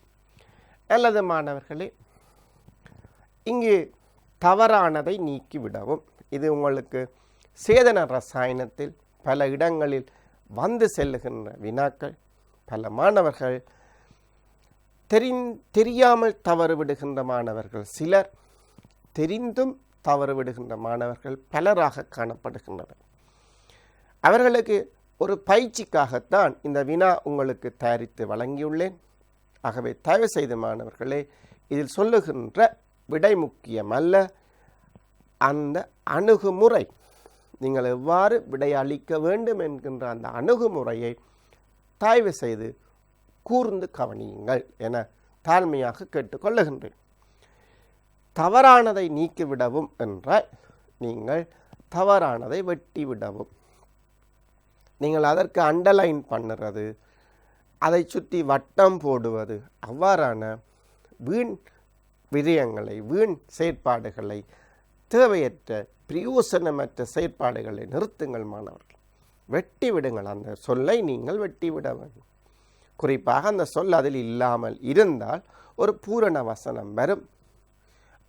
நல்லது மாணவர்களே, இங்கு தவறானதை நீக்கிவிடவும். இது உங்களுக்கு சேதன ரசாயனத்தில் பல இடங்களில் வந்து செல்லுகின்ற வினாக்கள். பல மாணவர்கள் தெரியாமல் தவறு விடுகின்ற மாணவர்கள் சிலர், தெரிந்தும் தவறு விடுகின்ற மாணவர்கள் பலராக காணப்படுகின்றனர். அவர்களுக்கு ஒரு பயிற்சிக்காகத்தான் இந்த வினா உங்களுக்கு தயாரித்து வழங்கியுள்ளேன். ஆகவே தயவு செய்த மாணவர்களே, இதில் சொல்லுகின்ற விடை முக்கியமல்ல, அந்த அணுகுமுறை, நீங்கள் எவ்வாறு விடை அளிக்க வேண்டும் என்கின்ற அந்த அணுகுமுறையை தயவு செய்து கூர்ந்து கவனியுங்கள் என தாழ்மையாக கேட்டுக்கொள்ளுகின்றேன். தவறானதை நீக்கிவிடவும் என்றால் நீங்கள் தவறானதை வெட்டிவிடவும். நீங்கள் அதற்கு அண்டர்லைன் பண்ணுறது, அதை சுற்றி வட்டம் போடுவது, அவ்வாறான வீண் விரயங்களை, வீண் செயற்பாடுகளை, தேவையற்ற பிரயோசனமற்ற செயற்பாடுகளை நிறுத்துங்கள் மாணவர்கள். வெட்டி விடுங்கள். அந்த சொல்லை நீங்கள் வெட்டிவிட வேண்டும். குறிப்பாக அந்த சொல் அதில் இல்லாமல் இருந்தால் ஒரு பூரண வசனம் வரும்.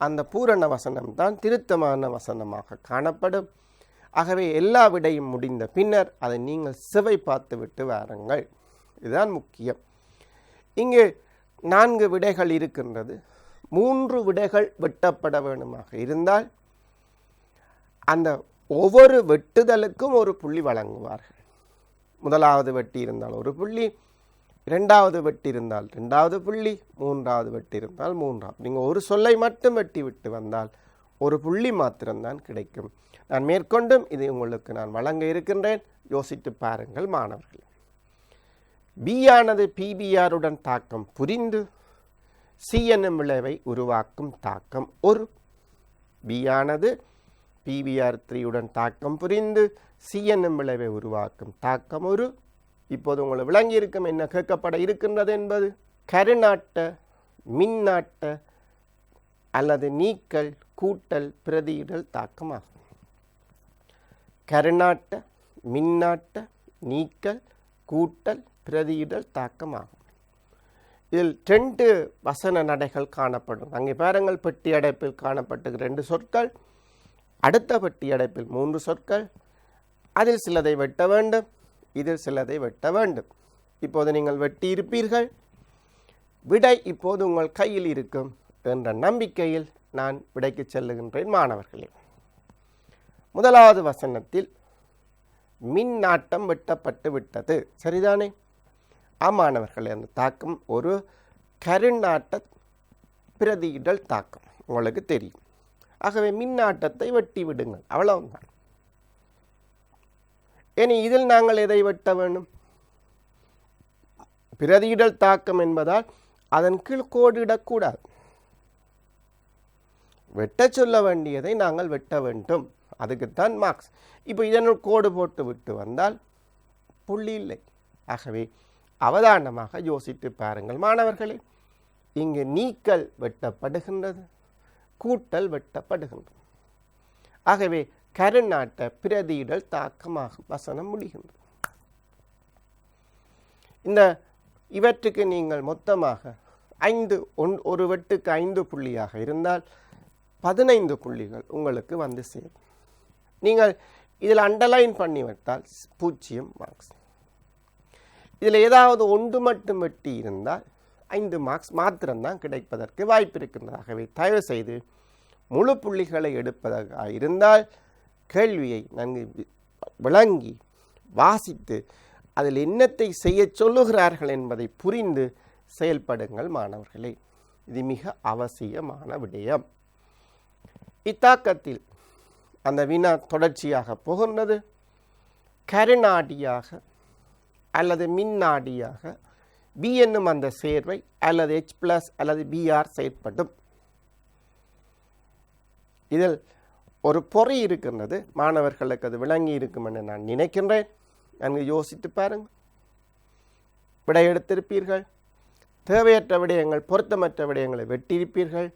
அந்த பூரண வசனம் தான் திருத்தமான வசனமாக காணப்படும். ஆகவே எல்லா விடையும் முடிந்த பின்னர் அதை நீங்கள் செவை பார்த்து விட்டு வாருங்கள். இதுதான் முக்கியம். இங்கு 4 விடைகள் இருக்கின்றது. 3 விடைகள் வெட்டப்பட வேண்டுமாக இருந்தால் அந்த ஒவ்வொரு வெட்டுதலுக்கும் ஒரு புள்ளி வழங்குவார்கள். முதலாவது வெட்டி இருந்தால் ஒரு புள்ளி, 2வது வெட்டி இருந்தால் 2வது புள்ளி, 3வது வெட்டி இருந்தால் 3வது. நீங்கள் ஒரு சொல்லை மட்டும் வெட்டி விட்டு வந்தால் ஒரு புள்ளி மாத்திரம்தான் கிடைக்கும். நான் மேற்கொண்டும் இது உங்களுக்கு நான் வழங்க இருக்கின்றேன். யோசித்து பாருங்கள் மாணவர்கள். பி ஆனது PBr தாக்கம் புரிந்து சி என்னும் விளைவை உருவாக்கும் தாக்கம் ஒரு. பி ஆனது PBr3 தாக்கம் புரிந்து சி என்னும் விளைவை உருவாக்கும் தாக்கம் ஒரு. இப்போது உங்களுக்கு விளங்கி இருக்கும் என்ன கேட்கப்பட இருக்கின்றது என்பது. கருநாட்ட, மின்னாட்ட அல்லது நீக்கல், கூட்டல், பிரதியிடல் தாக்கமாகும். கருநாட்ட, மின்னாட்ட, நீக்கல், கூட்டல், பிரதியிடல் தாக்கமாகும். இதில் 2 வசன நடைகள் காணப்படும். அங்கே பாருங்கள், பெட்டி அடைப்பில் காணப்பட்ட 2 சொற்கள், அடுத்த பெட்டி அடைப்பில் 3 சொற்கள். அதில் சிலதை வெட்ட வேண்டும், இதில் சிலதை வெட்ட வேண்டும். இப்போது நீங்கள் வெட்டி இருப்பீர்கள். விடை இப்போது உங்கள் கையில் இருக்கும் என்ற நம்பிக்கையில் நான் விடைக்கு செல்லுகின்றேன் மாணவர்களே. முதலாவது வசனத்தில் மின்னாட்டம் வெட்டப்பட்டு விட்டது, சரிதானே? மாணவர்களே, அந்த தாக்கம் ஒரு கருநாட்ட பிரதியிடல் தாக்கம் உங்களுக்கு தெரியும். ஆகவே மின்னாட்டத்தை வெட்டி விடுங்கள், அவ்வளவுதான். இனி இதில் நாங்கள் எதை வெட்ட வேண்டும்? பிரதியிடல் தாக்கம் என்பதால் அதன் கீழ் கோடிடக்கூடாது. வெட்ட சொல்ல வேண்டியதை நாங்கள் வெட்ட வேண்டும், அதுக்குத்தான் மார்க்ஸ். இப்போ இதனுள் கோடு போட்டு விட்டு வந்தால் புள்ளி இல்லை. ஆகவே அவதானமாக யோசித்து பாருங்கள் மாணவர்களே. இங்கு நீக்கல் வெட்டப்படுகின்றது, கூட்டல் வெட்டப்படுகின்றது. ஆகவே கருநாட்ட பிரதியிடல் தாக்கமாக வசனம் முடிகின்றது. இவற்றுக்கு நீங்கள் மொத்தமாக 5 ஒரு வெட்டுக்கு 5 புள்ளியாக இருந்தால் 15 புள்ளிகள் உங்களுக்கு வந்து சேரும். நீங்கள் இதில் அண்டர்லைன் பண்ணிவிட்டால் 0 மார்க்ஸ். இதில் ஏதாவது ஒன்று மட்டும் வெட்டி இருந்தால் 5 மார்க்ஸ் மாத்திரம்தான் கிடைப்பதற்கு வாய்ப்பு இருக்கின்றது. ஆகவே தயவு செய்து முழு புள்ளிகளை எடுப்பதாக இருந்தால் கேள்வியை நன்கு விளங்கி வாசித்து அதில் என்னத்தை செய்ய சொல்லுகிறார்கள் என்பதை புரிந்து செயல்படுங்கள் மாணவர்களே. இது மிக அவசியமான விடயம். இத்தாக்கத்தில் அந்த வினா தொடர்ச்சியாக போகின்றது. கருநாடியாக அல்லது மின்னாடியாக பி என்னும் அந்த சேர்வை அல்லது H+ அல்லது Br செயற்படும். இதில் ஒரு பொறி இருக்கின்றது. மாணவர்களுக்கு அது விளங்கி இருக்கும் என்று நான் நினைக்கின்றேன். நன்கு யோசித்து பாருங்கள். விடை எடுத்திருப்பீர்கள். தேவையற்ற விடயங்கள், பொருத்தமற்ற விடயங்களை வெட்டியிருப்பீர்கள்.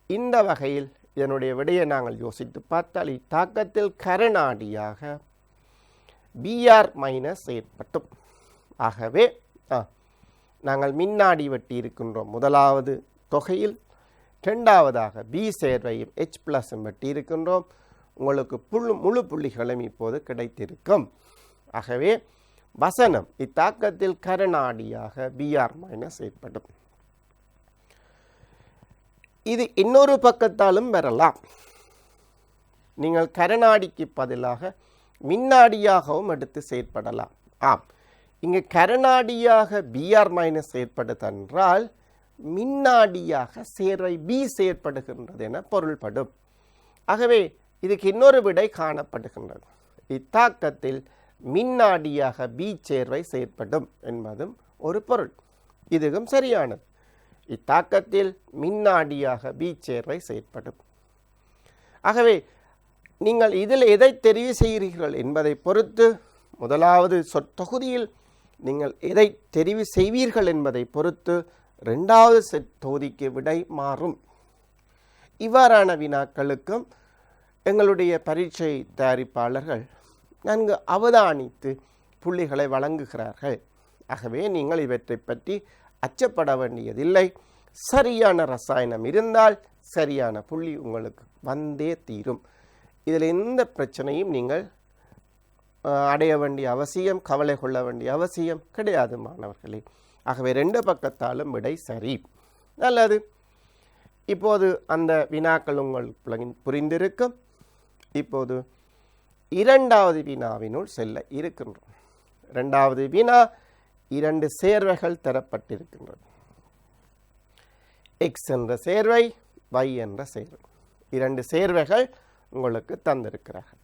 இந்த வகையில் இதனுடைய விடையை நாங்கள் யோசித்து பார்த்தால் இத்தாக்கத்தில் கருநாடியாக Br- ஏற்பட்டும். ஆகவே நாங்கள் மின்னாடி வெட்டி இருக்கின்றோம் முதலாவது தொகையில். இரண்டாவதாக பி சேர்வையும் H+ வெட்டி இருக்கின்றோம். உங்களுக்கு முழு புள்ளிகளும் இப்போது கிடைத்திருக்கும். ஆகவே வசனம் இத்தாக்கத்தில் கருநாடியாக Br- ஏற்படும். இது இன்னொரு பக்கத்தாலும் வரலாம். நீங்கள் கருநாடிக்கு பதிலாக மின்னாடியாகவும் எடுத்து செயற்படலாம். இங்கு கருநாடியாக Br- ஏற்படுதென்றால் மின்னாடியாக சேர்வை B செயற்படுகின்றது என பொருள்படும். ஆகவே இதுக்கு இன்னொரு விடை காணப்படுகின்றது. இத்தாக்கத்தில் மின்னாடியாக B சேர்வை செயற்படும் என்பதும் ஒரு பொருள். இதுவும் சரியானது. இத்தாக்கத்தில் மின்னாடியாக B சேர்வை செயற்படும். ஆகவே நீங்கள் இதில் எதை தெரிவு செய்கிறீர்கள் என்பதை பொறுத்து, முதலாவது சொற்தொகுதியில் நீங்கள் எதை தெரிவு செய்வீர்கள் என்பதை பொறுத்து இரண்டாவது தொகுதிக்கு விடை மாறும். இவ்வாறான வினாக்களுக்கும் எங்களுடைய பரீட்சை தயாரிப்பாளர்கள் நன்கு அவதானித்து புள்ளிகளை வழங்குகிறார்கள். ஆகவே நீங்கள் இவற்றை பற்றி அச்சப்பட வேண்டியதில்லை. சரியான ரசாயனம் இருந்தால் சரியான புள்ளி உங்களுக்கு வந்தே தீரும். இதில் எந்த பிரச்சனையும் நீங்கள் அடைய வேண்டிய அவசியம், கவலை கொள்ள வேண்டிய அவசியம் கிடையாது மாணவர்களே. ஆகவே 2 பக்கத்தாலும் விடை சரி. நல்லது. இப்போது அந்த வினாக்கள் உங்களுக்கு புரிந்திருக்கும். இப்போது இரண்டாவது வினாவினுள் செல்ல இருக்கின்றோம். இரண்டாவது வினா 2 சேர்வைகள் தரப்பட்டிருக்கின்றது. X என்ற சேர்வை, Y என்ற சேர்வை. 2 சேர்வைகள் உங்களுக்கு தந்திருக்கிறார்கள்.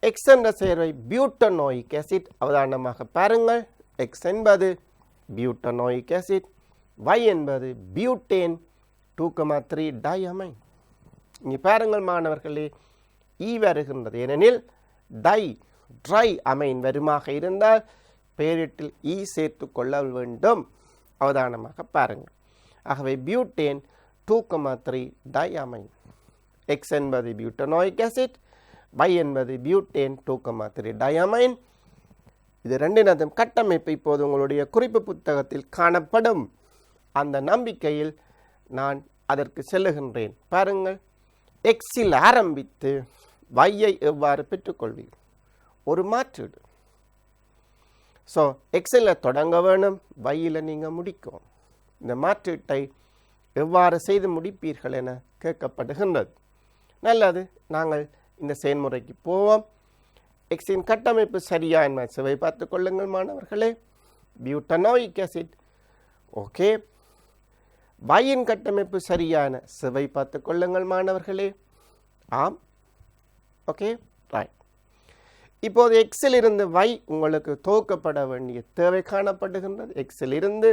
X என்ற சேர்வை பியூட்டனோயிக் ஆசிட். அவதானமாக பாருங்கள். X என்பது பியூட்டனோயிக் ஆசிட், Y என்பது பியூட்டேன் 2,3 டைஅமைன். இங்கே பாருங்கள் மாணவர்களே, ஈ வருகின்றது. ஏனெனில் ட்ரை அமைன் வருமாக இருந்தால் பெயரிட்டில் ஈ சேர்த்து கொள்ள வேண்டும். அவதானமாக பாருங்கள். ஆகவே பியூட்டேன் 2,3 டைஅமைன். X என்பது பியூட்டனோயிக் ஆசிட், Y என்பது பியூட்டேன் 2,3 டைஅமைன். இது ரெண்டினதும் கட்டமைப்பு இப்போது உங்களுடைய குறிப்பு புத்தகத்தில் காணப்படும். அந்த நம்பிக்கையில் நான் அதற்கு செல்லுகின்றேன். பாருங்கள், எக்ஸில் ஆரம்பித்து வையை எவ்வாறு பெற்றுக்கொள்வீர்கள்? ஒரு மாற்றீடு. ஸோ எக்ஸில் தொடங்க வேணும், வையில் நீங்கள் முடிக்கும். இந்த மாற்றீட்டை எவ்வாறு செய்து முடிப்பீர்கள் என கேட்கப்படுகின்றது. நல்லது, நாங்கள் இந்த செயல்முறைக்கு போவோம். எக்ஸின் கட்டமைப்பு சரியா என்பதை செவை பார்த்து கொள்ளுங்கள் மாணவர்களே. Butanoic acid. ஓகே, வையின் கட்டமைப்பு சரியான செவை பார்த்து கொள்ளுங்கள் மாணவர்களே. ஆம், ஓகே, ரைட். இப்போது எக்ஸில் இருந்து வை உங்களுக்கு துவக்கப்பட வேண்டிய தேவை காணப்படுகின்றது. எக்ஸில் இருந்து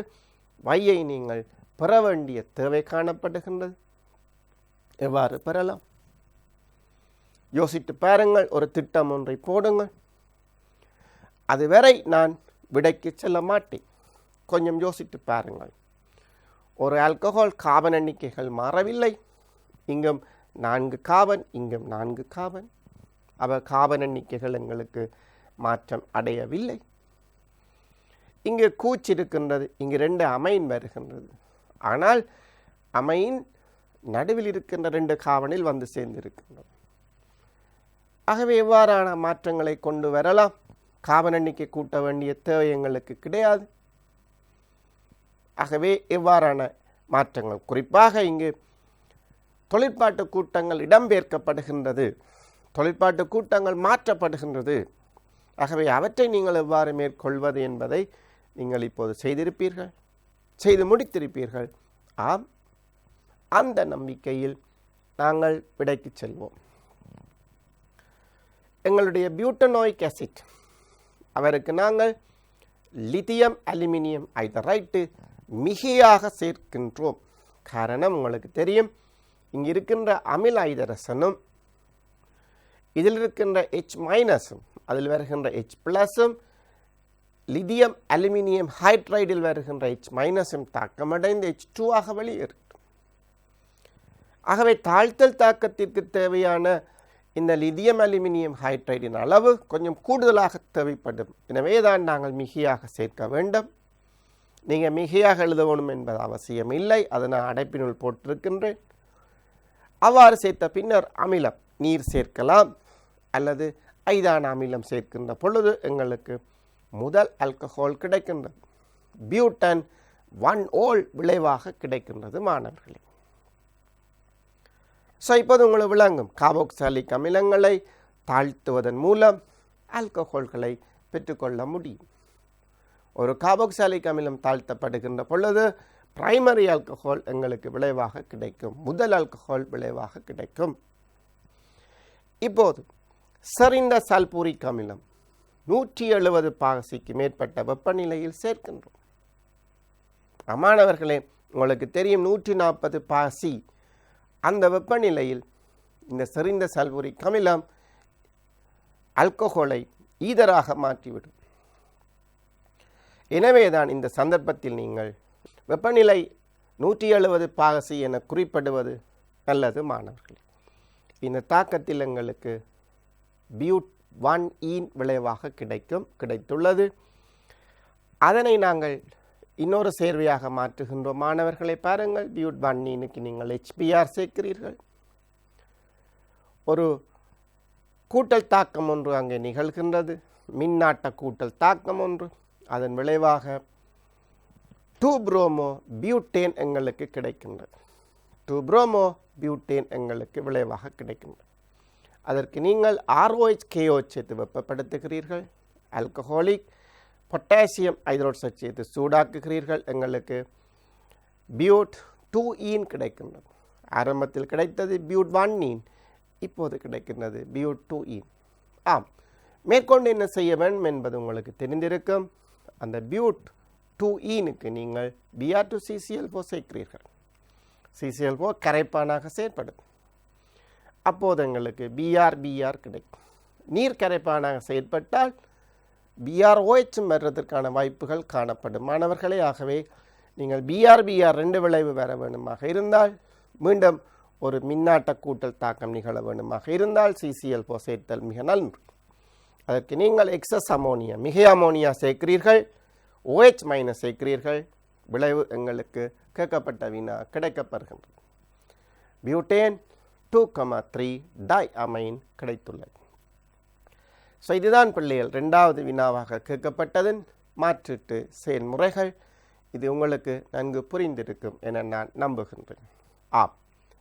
வையை நீங்கள் பெற வேண்டிய தேவை காணப்படுகின்றது. எவ்வாறு பெறலாம்? யோசித்து பாருங்கள். ஒரு திட்டம் ஒன்றை போடுங்கள். அதுவரை நான் விடைக்கு செல்ல மாட்டேன். கொஞ்சம் யோசித்து பாருங்கள். ஒரு ஆல்கஹால் கார்பன் எண்ணிக்கைகள் மாறவில்லை. இங்கும் 4 கார்பன், இங்கும் 4 கார்பன். அவ கார்பன் எண்ணிக்கைகள் எங்களுக்கு மாற்றம் அடையவில்லை. இங்கு கூச்சு இருக்கின்றது, இங்கு 2 அமைன் வருகின்றது. ஆனால் அமைன் நடுவில் இருக்கின்ற 2 கார்பனில் வந்து சேர்ந்திருக்கின்றது. ஆகவே எவ்வாறான மாற்றங்களை கொண்டு வரலாம்? கார்பன் எண்ணிக்கை கூட்ட வேண்டிய தேவை எங்களுக்கு கிடையாது. ஆகவே எவ்வாறான மாற்றங்கள், குறிப்பாக இங்கு தொழிற்பாட்டு கூட்டங்கள் இடம்பெயர்க்கப்படுகின்றது, தொழிற்பாட்டு கூட்டங்கள் மாற்றப்படுகின்றது. ஆகவே அவற்றை நீங்கள் எவ்வாறு மேற்கொள்வது என்பதை நீங்கள் இப்போது செய்திருப்பீர்கள், செய்து முடித்திருப்பீர்கள். ஆம், அந்த நம்பிக்கையில் நாங்கள் விடைக்கு செல்வோம். எங்களுடைய பியூட்டனோயிக் ஆசிட், அவருக்கு நாங்கள் லித்தியம் அலுமினியம் ஐதரைட்டு மிகையாக சேர்க்கின்றோம். காரணம் உங்களுக்கு தெரியும், இங்கு இருக்கின்ற அமில ஐதரசனும் இதில் இருக்கின்ற H- அதில் வருகின்ற H+ம் லித்தியம் அலுமினியம் ஹைட்ரைடில் வருகின்ற H- தாக்கமடைந்து H2 ஆக வெளியேறும். ஆகவே தாழ்த்தல் தாக்கத்திற்கு தேவையான இந்த லித்தியம் அலுமினியம் ஹைட்ரைடின் அளவு கொஞ்சம் கூடுதலாக தேவைப்படும். எனவே தான் நாங்கள் மிகையாக சேர்க்க வேண்டும். நீங்கள் மிகையாக எழுத வேணும் என்பது அவசியம் இல்லை. அதை நான் அடைப்பினுள் போட்டிருக்கின்றேன். அவ்வாறு சேர்த்த பின்னர் அமிலம் நீர் சேர்க்கலாம், அல்லது ஐதான அமிலம் சேர்க்கின்ற பொழுது எங்களுக்கு முதல் ஆல்கஹால் கிடைக்கின்றது. பியூட்டன் 1 விளைவாக கிடைக்கின்றது மாணவர்களே. ஸோ இப்போது உங்களுக்கு விளங்கும், கார்பாக்சிலிக் அமிலங்களை தாழ்த்துவதன் மூலம் ஆல்கஹால்களை பெற்றுக்கொள்ள முடியும். ஒரு கார்பாக்சிலிக் அமிலம் தாழ்த்தப்படுகின்ற பொழுது பிரைமரி ஆல்கஹால் எங்களுக்கு விளைவாக கிடைக்கும், முதல் ஆல்கஹால் விளைவாக கிடைக்கும். இப்போது செறிந்த சல்பூரிக் அமிலம் 170 பாகசிக்கு மேற்பட்ட வெப்பநிலையில் சேர்க்கின்றோம். மாணவர்களே, உங்களுக்கு தெரியும் 140 பாகசி அந்த வெப்பநிலையில் இந்த செறிந்த சல்பூரிக் அமிலம் ஆல்கஹாலை ஈதராக மாற்றிவிடும். எனவேதான் இந்த சந்தர்ப்பத்தில் நீங்கள் வெப்பநிலை 170 பாகசி என குறிப்பிடுவது நல்லது மாணவர்களே. இந்த தாக்கத்தில் எங்களுக்கு பியூட் 1 விளைவாக கிடைத்துள்ளது. அதனை நாங்கள் இன்னொரு சேர்வையாக மாற்றுகின்றோம். மாணவர்களை பாருங்கள், பியூட் 1க்கு நீங்கள் HBr சேர்க்கிறீர்கள். ஒரு கூட்டல் தாக்கம் ஒன்று அங்கே நிகழ்கின்றது, மின்னாட்ட கூட்டல் தாக்கம் ஒன்று. அதன் விளைவாக 2-புரோமோ பியூட்டேன் எங்களுக்கு கிடைக்கின்றது. 2-புரோமோ பியூட்டேன் எங்களுக்கு விளைவாக கிடைக்கின்றது. அதற்கு நீங்கள் ROH KOH சேர்த்து வெப்பப்படுத்துகிறீர்கள். ஆல்கஹாலிக் பொட்டாசியம் ஹைட்ராக்சைடு சேர்த்து சூடாக்குகிறீர்கள். எங்களுக்கு பியூட் 2 கிடைக்கின்றது. ஆரம்பத்தில் கிடைத்தது பியூட் 1, இப்போது கிடைக்கின்றது பியூட் 2. ஆம், மேற்கொண்டு என்ன செய்ய வேண்டும் என்பது உங்களுக்கு தெரிந்திருக்கும். அந்த பியூட் 2க்கு நீங்கள் Br2CCl4 சேர்க்கிறீர்கள். CCl4 கரைப்பானாக செயற்படும். அப்போது எங்களுக்கு Br கிடைக்கும். நீர் கரைப்பானாக செயற்பட்டால் BrOH வர்றதற்கான வாய்ப்புகள் காணப்படும் மாணவர்களே. ஆகவே நீங்கள் Br 2 விளைவு வர வேண்டுமாக இருந்தால், மீண்டும் ஒரு மின்னாட்ட கூட்டல் தாக்கம் நிகழ வேண்டுமாக இருந்தால் CCl4 சேர்த்தல் மிக நன்று. அதற்கு நீங்கள் எக்ஸஸ் அமோனியா, மிகை அமோனியா சேர்க்கிறீர்கள், OH- சேர்க்கிறீர்கள். விளைவு எங்களுக்கு கேட்கப்பட்ட வினா கிடைக்கப்பெறுகின்றது. பியூட்டேன் 2,3 டைஅமைன் கிடைத்துள்ளது. ஸோ இதுதான் பிள்ளைகள் 2வது வினாவாக கேட்கப்பட்டதன் மாற்றீட்டு செயல்முறைகள். இது உங்களுக்கு நன்கு புரிந்திருக்கும் என நான் நம்புகின்றேன். ஆம்,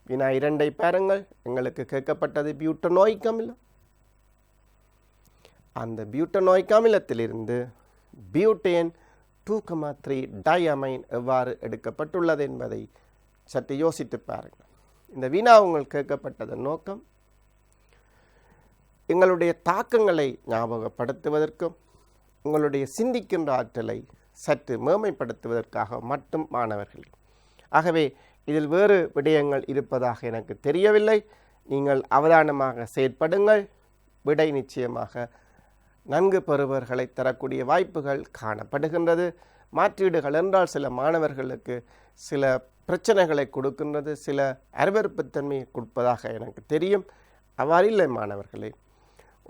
வினா 2ஐ பாருங்கள். எங்களுக்கு கேட்கப்பட்டது பியூட்டனோயிக் அமிலம். அந்த பியூட்டனோயிக் அமிலத்திலிருந்து பியூட்டேன் 2,3 டைஅமைன் எவ்வாறு எடுக்கப்பட்டுள்ளது என்பதை சற்று யோசித்து பாருங்கள். இந்த வினா உங்கள் கேட்கப்பட்டதன் நோக்கம் எங்களுடைய தாக்கங்களை ஞாபகப்படுத்துவதற்கும் உங்களுடைய சிந்திக்கின்ற ஆற்றலை சற்று மேம்படுத்துவதற்காக மட்டும் மாணவர்களே. ஆகவே இதில் வேறு விடயங்கள் இருப்பதாக எனக்கு தெரியவில்லை. நீங்கள் அவதானமாக செயற்படுங்கள். விடை நிச்சயமாக நன்கு பெறுபவர்களை தரக்கூடிய வாய்ப்புகள் காணப்படுகின்றது. மாற்றீடுகள் என்றால் சில மாணவர்களுக்கு சில பிரச்சனைகளை கொடுக்கின்றது, சில அருவருப்புத்தன்மையை கொடுப்பதாக எனக்கு தெரியும். அவ்வாறில்லை மாணவர்களே.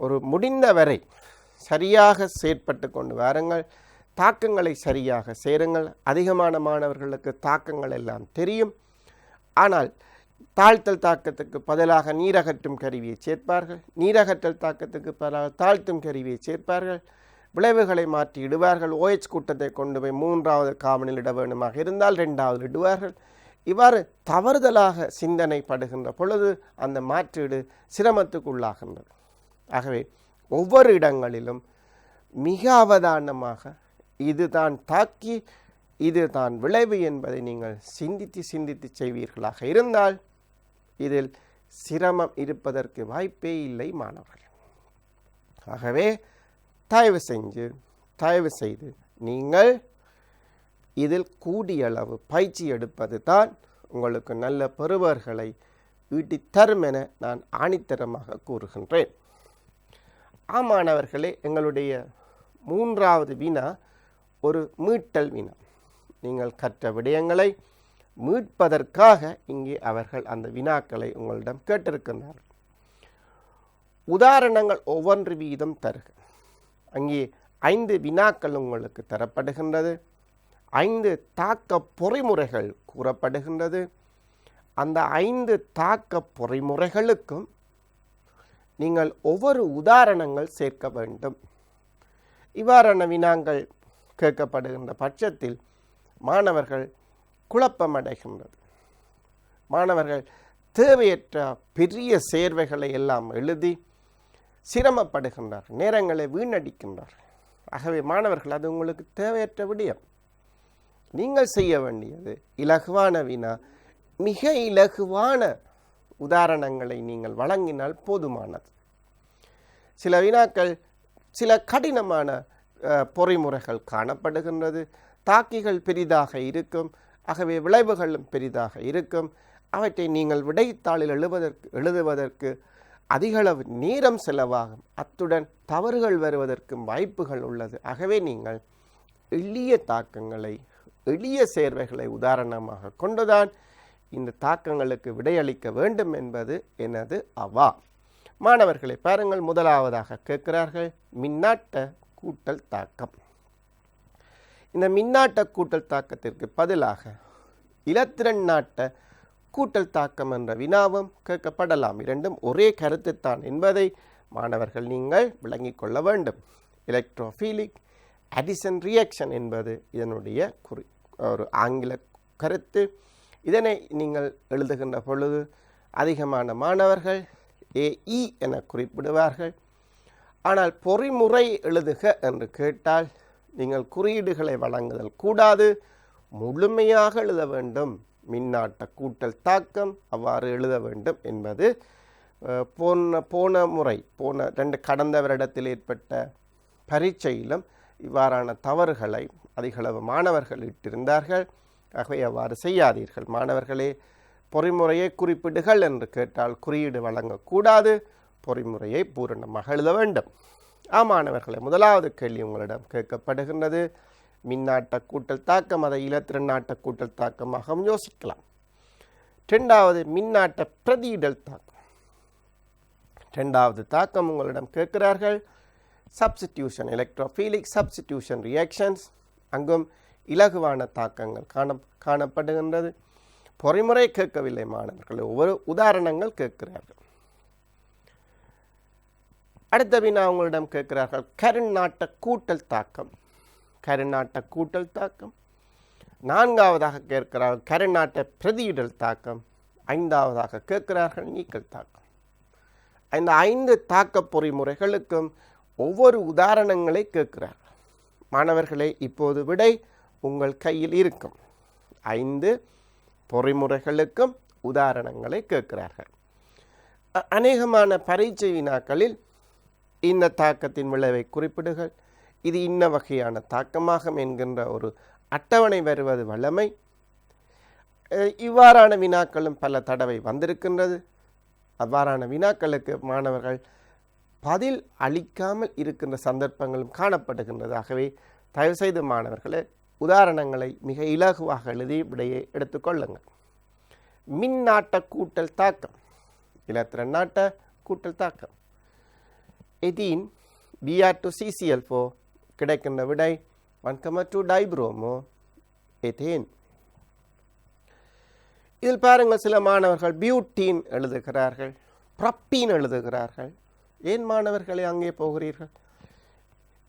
ஒரு முடிந்தவரை சரியாக செயற்பட்டு கொண்டு வாருங்கள். தாக்கங்களை சரியாக சேருங்கள். அதிகமான மாணவர்களுக்கு தாக்கங்கள் எல்லாம் தெரியும். ஆனால் தாழ்த்தல் தாக்கத்துக்கு பதிலாக நீரகற்றும் கருவியை சேர்ப்பார்கள். நீரகற்றல் தாக்கத்துக்கு பதிலாக தாழ்த்தும் கருவியை சேர்ப்பார்கள். விளைவுகளை மாற்றி இடுவார்கள். OH கூட்டத்தை கொண்டு போய் 3வது காமனில் இட வேண்டுமாக இருந்தால் 2வது இடுவார்கள். இவ்வாறு தவறுதலாக சிந்தனைப்படுகின்ற பொழுது அந்த மாற்றீடு சிரமத்துக்குள்ளாகின்றது. ஆகவே ஒவ்வொரு இடங்களிலும் மிக அவதானமாக இதுதான் தாக்கி இதுதான் விளைவு என்பதை நீங்கள் சிந்தித்து செய்வீர்களாக இருந்தால் இதில் சிரமம் இருப்பதற்கு வாய்ப்பே இல்லை மாணவர்கள். ஆகவே தயவு செய்து நீங்கள் இதில் கூடியளவு பயிற்சி எடுப்பது தான் உங்களுக்கு நல்ல பெறுவர்களை ஈட்டித்தரும் என நான் ஆணித்தரமாக கூறுகின்றேன். மாணவர்களே, எங்களுடைய 3வது வினா ஒரு மீட்டல் வினா. நீங்கள் கற்ற விடயங்களை மீட்பதற்காக இங்கே அவர்கள் அந்த வினாக்களை உங்களிடம் கேட்டிருக்கின்றார்கள். உதாரணங்கள் ஒவ்வொன்று வீதம் தருக. அங்கே 5 வினாக்கள் உங்களுக்கு தரப்படுகின்றது. 5 தாக்க பொறிமுறைகள் கூறப்படுகின்றது. அந்த 5 தாக்க பொறிமுறைகளுக்கும் நீங்கள் ஒவ்வொரு உதாரணங்கள் சேர்க்க வேண்டும். இவ்வாறான வினாக்கள் கேட்கப்படுகின்ற பட்சத்தில் மாணவர்கள் குழப்பமடைகின்றது. மாணவர்கள் தேவையற்ற பெரிய சேர்வைகளை எல்லாம் எழுதி சிரமப்படுகின்றார்கள், நேரங்களை வீணடிக்கின்றார்கள். ஆகவே மாணவர்கள், அது உங்களுக்கு தேவையற்ற விடயம். நீங்கள் செய்ய வேண்டியது இலகுவான வினா, மிக இலகுவான உதாரணங்களை நீங்கள் வழங்கினால் போதுமானது. சில வினாக்கள் சில கடினமான பொறிமுறைகள் காணப்படுகின்றது. தாக்கிகள் பெரிதாக இருக்கும். ஆகவே விளைவுகளும் பெரிதாக இருக்கும். அவற்றை நீங்கள் விடைத்தாளில் எழுதுவதற்கு அதிகளவு நேரம் செலவாகும். அத்துடன் தவறுகள் வருவதற்கும் வாய்ப்புகள் உள்ளது. ஆகவே நீங்கள் எளிய தாக்கங்களை, எளிய சேர்வைகளை உதாரணமாக கொண்டுதான் இந்த தாக்கங்களுக்கு விடையளிக்க வேண்டும் என்பது எனது அவா. மாணவர்களை பாருங்கள், முதலாவதாக கேட்கிறார்கள் மின்னாட்ட கூட்டல் தாக்கம். இந்த மின்னாட்ட கூட்டல் தாக்கத்திற்கு பதிலாக இலத்திரன் நாட்ட கூட்டல் தாக்கம் என்ற வினாவும் கேட்கப்படலாம். இரண்டும் ஒரே கருத்துத்தான் என்பதை மாணவர்கள் நீங்கள் விளங்கிக் கொள்ள வேண்டும். எலக்ட்ரோஃபீலிக் அடிசன் ரியாக்ஷன் என்பது இதனுடைய ஒரு ஆங்கில கருத்து. இதனை நீங்கள் எழுதுகின்ற பொழுது அதிகமான மாணவர்கள் AE என குறிப்பிடுவார்கள். ஆனால் பொறிமுறை எழுதுக என்று கேட்டால் நீங்கள் குறியீடுகளை வழங்குதல் கூடாது, முழுமையாக எழுத வேண்டும். மின்னாட்ட கூட்டல் தாக்கம் அவ்வாறு எழுத வேண்டும் என்பது கடந்த வருடத்தில் ஏற்பட்ட பரீட்சையிலும் இவ்வாறான தவறுகளை அதிகளவு மாணவர்கள் இட்டிருந்தார்கள். ஆகவே அவ்வாறு செய்யாதீர்கள் மாணவர்களே. பொறிமுறையை குறிப்பிடுகள் என்று கேட்டால் குறியீடு வழங்கக்கூடாது, பொறிமுறையை பூரணமாக எழுத வேண்டும். மாணவர்களே, முதலாவது கேள்வி உங்களிடம் கேட்கப்படுகின்றது மின்னாட்ட கூட்டல் தாக்கம். அதை இலத்திரநாட்ட கூட்டல் தாக்கமாக யோசிக்கலாம். 2வது மின்னாட்ட பிரதியிடல் தாக்கம். 2வது தாக்கம் உங்களிடம் கேட்கிறார்கள் சப்ஸ்டிடியூஷன், எலக்ட்ரோஃபீலிக் சப்ஸ்டிடியூஷன் ரியாக்ஷன்ஸ். அங்கும் இலகுவான தாக்கங்கள் காணப்படுகின்றது. பொறிமுறை கேட்கவில்லை மாணவர்கள், ஒவ்வொரு உதாரணங்கள் கேட்கிறார்கள். அடுத்த வினா உங்களிடம் கேட்கிறார்கள் கருநாட்ட கூட்டல் தாக்கம். கருநாட்ட கூட்டல் தாக்கம். 4வதாக கேட்கிறார்கள் கருநாட்ட பிரதியிடல் தாக்கம். 5வதாக கேட்கிறார்கள் நீக்கல் தாக்கம். இந்த 5 தாக்க பொறிமுறைகளுக்கும் ஒவ்வொரு உதாரணங்களை கேட்கிறார்கள். மாணவர்களே, இப்போது விடை உங்கள் கையில் இருக்கும். 5 பொறிமுறைகளுக்கும் உதாரணங்களை கேட்கிறார்கள். அநேகமான பரீட்சை வினாக்களில் இந்த தாக்கத்தின் விளைவை குறிப்பிடுகள், இது இன்ன வகையான தாக்கமாகும் என்கின்ற ஒரு அட்டவணை வருவது வழமை. இவ்வாறான வினாக்களும் பல தடவை வந்திருக்கின்றது. அவ்வாறான வினாக்களுக்கு மாணவர்கள் பதில் அளிக்காமல் இருக்கின்ற சந்தர்ப்பங்களும் காணப்படுகின்றது. ஆகவே தயவுசெய்து மாணவர்களே, உதாரணங்களை மிக இலகுவாக எழுதி விடையை எடுத்துக்கொள்ளுங்கள். மின்னாட்ட கூட்டல் தாக்கம், இலத்திரன் நாட்ட கூட்டல் தாக்கம். 18 Br2CCl4 கிடைக்கின்ற விடை 1,2 டைப்ரோமோ எத்தேன். இதில் பாருங்கள், சில மாணவர்கள் பியூட்டீன் எழுதுகிறார்கள், ப்ரப்பீன் எழுதுகிறார்கள். ஏன் மாணவர்களே அங்கே போகிறீர்கள்?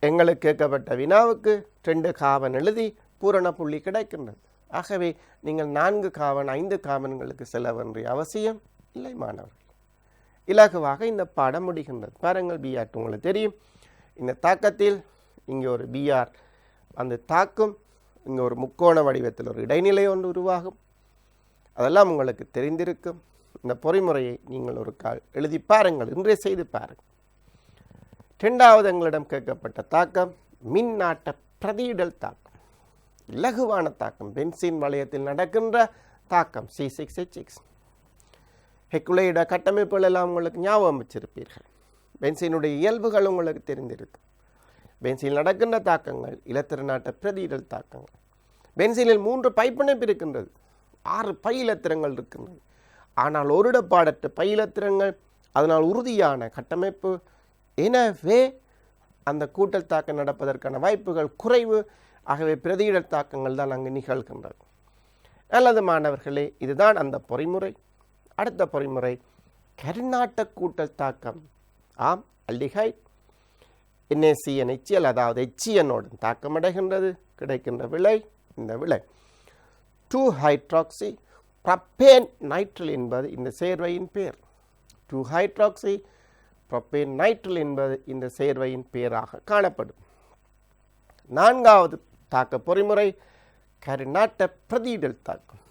எங்களுக்கு கேட்கப்பட்ட வினாவுக்கு 2 காவன் எழுதி பூரண புள்ளி கிடைக்கின்றது. ஆகவே நீங்கள் 4 காவன் 5 காவன்களுக்கு செல்ல வேண்டிய அவசியம் இல்லை மாணவர்கள். இலகுவாக இந்த பாடம் முடிகின்றது. பாருங்கள், பிஆர் உங்களுக்கு தெரியும். இந்த தாக்கத்தில் இங்கே ஒரு பிஆர் அந்த தாக்கும், இங்கே ஒரு முக்கோண வடிவத்தில் ஒரு இடைநிலை ஒன்று உருவாகும். அதெல்லாம் உங்களுக்கு தெரிந்திருக்கும். இந்த பொறிமுறையை நீங்கள் ஒரு கால் எழுதி பாருங்கள், இன்றே செய்து பாருங்கள். 2வது எங்களிடம் கேட்கப்பட்ட தாக்கம் மின்னாட்ட பிரதியிடல் தாக்கம். இலகுவான தாக்கம், பென்சீன் வளையத்தில் நடக்கின்ற தாக்கம் C6H6. ஹெக்குலேயிட கட்டமைப்புகள் எல்லாம் உங்களுக்கு ஞாபகம் வச்சிருப்பீர்கள். பென்சீனுடைய இயல்புகள் உங்களுக்கு தெரிந்திருக்கும். பென்சீனில் நடக்கின்ற தாக்கங்கள் இலத்திரனாட்ட பிரதியிடல் தாக்கங்கள். பென்சீனில் 3 பைப்பிணைப்பு இருக்கின்றது, 6 பை இலத்திரங்கள் இருக்கின்றது. ஆனால் ஒருடப்பாடற்ற பை இலத்திரங்கள், அதனால் உறுதியான கட்டமைப்பு. எனவே அந்த கூட்டல் தாக்கம் நடப்பதற்கான வாய்ப்புகள் குறைவு. ஆகவே பிரதியிடல் தாக்கங்கள் தான் அங்கு நிகழ்கின்றது. நல்லது மாணவர்களே, இதுதான் அந்த பொறிமுறை. அடுத்த பொறிமுறை கரிநாட்ட கூட்டல் தாக்கம். ஆம், அல்டிஹைட் NaCnHCl அதாவது HCnோடு தாக்கம் அடைகின்றது. கிடைக்கின்ற விளை இந்த விளை 2-ஹைட்ராக்சி ப்ரப்பேன் நைட்ரில் என்பது இந்த சேர்வையின் பெயர். 2-ஹைட்ராக்சி ப்ரப்பேன் நைட்ரில் என்பது இந்த சேர்வையின் பெயராக காணப்படும். 4வது தாக்க பொறிமுறை கரிநாட்ட பிரதியிடல் தாக்கம்.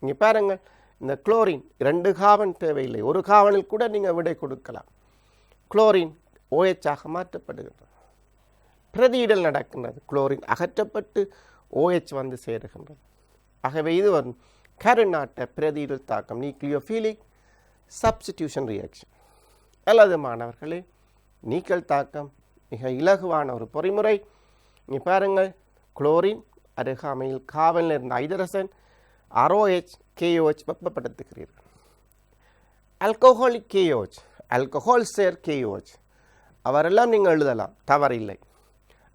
இங்கே பாருங்கள், இந்த குளோரின் 2 காவன் தேவையில்லை, ஒரு காவனில் கூட நீங்கள் விடை கொடுக்கலாம். குளோரின் OH ஆக மாற்றப்படுகின்றது. பிரதியிடல் நடக்கின்றது, குளோரின் அகற்றப்பட்டு OH வந்து சேருகின்றது. ஆகவே இது ஒரு கரிநாட்ட பிரதியிடல் தாக்கம், நியூக்ளியோஃபிலிக் சப்ஸ்டிடியூஷன் ரியாக்ஷன். அல்லது மாணவர்களே, நீக்கல் தாக்கம் மிக இலகுவான ஒரு பொறிமுறை. இங்கே பாருங்கள், குளோரின் அருகாமையில் காவலில் இருந்த ஹைட்ரஜன் ROH KOH வெப்பப்படுத்துகிறீர்கள். ஆல்கஹாலிக் KOH, ஆல்கஹால் சேர் KOH அவரெல்லாம் நீங்கள் எழுதலாம், தவறில்லை.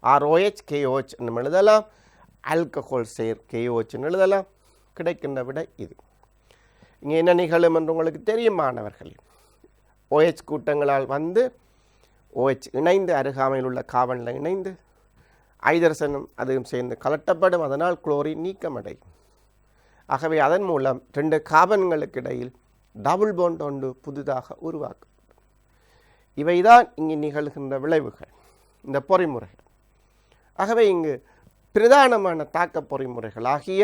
ROH KOH என்று எழுதலாம், ஆல்கஹால் சேர் KOH என்று எழுதலாம். கிடைக்கின்ற விட இது. இங்கே என்ன நிகழும் என்று உங்களுக்கு தெரியும் மாணவர்களே. OH கூட்டங்களால் வந்து OH இணைந்து அருகாமையில் உள்ள காவலில் இணைந்து ஹைட்ரஜனும் அதுவும் சேர்ந்து கலட்டப்படும். அதனால் குளோரின் நீக்கமடையும். ஆகவே அதன் மூலம் 2 கார்பன்களுக்கு இடையில் டபுள் பாண்ட் ஒன்று புதிதாக உருவாக்கப்படும். இவைதான் இங்கு நிகழ்கின்ற விளைவுகள், இந்த பொறிமுறைகள். ஆகவே இங்கு பிரதானமான தாக்க பொறிமுறைகள் ஆகிய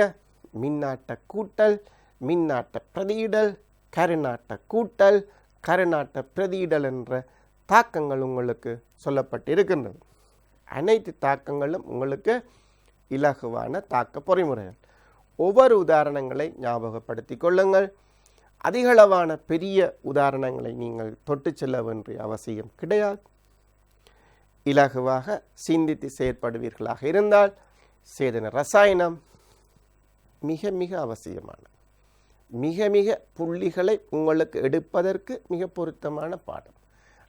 மின்னாட்ட கூட்டல், மின்னாட்ட பிரதியிடல், கரிநாட்ட கூட்டல், கரிநாட்ட பிரதியிடல் என்ற தாக்கங்கள் உங்களுக்கு சொல்லப்பட்டிருக்கின்றது. அனைத்து தாக்கங்களும் உங்களுக்கு இலகுவான தாக்க பொறிமுறைகள். ஒவ்வொரு உதாரணங்களை ஞாபகப்படுத்தி கொள்ளுங்கள். அதிகளவான பெரிய உதாரணங்களை நீங்கள் தொட்டு செல்ல வேண்டிய அவசியம் கிடையாது. இலகுவாக சிந்தித்து செயற்படுவீர்களாக இருந்தால் சேதன ரசாயனம் மிக மிக அவசியமான, மிக மிக புள்ளிகளை உங்களுக்கு எடுப்பதற்கு மிக பொருத்தமான பாடம்.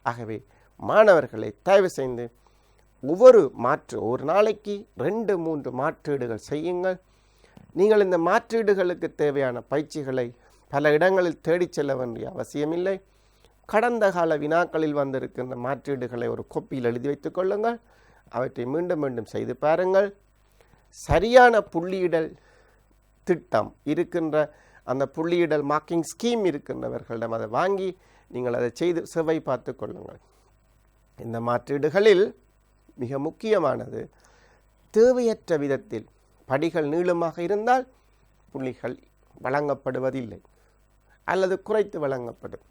ஆகவே மாணவர்களை தயவு செய்து ஒரு நாளைக்கு 2-3 மாற்றீடுகள் செய்யுங்கள். நீங்கள் இந்த மாற்றீடுகளுக்கு தேவையான பயிற்சிகளை பல இடங்களில் தேடிச் செல்ல வேண்டிய அவசியமில்லை. கடந்த கால வினாக்களில் வந்திருக்கின்ற மாற்றீடுகளை ஒரு கோப்பியில் எழுதி வைத்துக் கொள்ளுங்கள். அவற்றை மீண்டும் மீண்டும் செய்து பாருங்கள். சரியான புள்ளியிடல் திட்டம் இருக்கின்ற அந்த புள்ளியிடல் மார்க்கிங் ஸ்கீம் இருக்கின்றவர்களிடம் அதை வாங்கி நீங்கள் அதை செய்து செவ்வை பார்த்து கொள்ளுங்கள். இந்த மாற்றீடுகளில் மிக முக்கியமானது தேவையற்ற விதத்தில் படிகள் நீளமாக இருந்தால் புள்ளிகள் வழங்கப்படுவதில்லை அல்லது குறைத்து வழங்கப்படும்.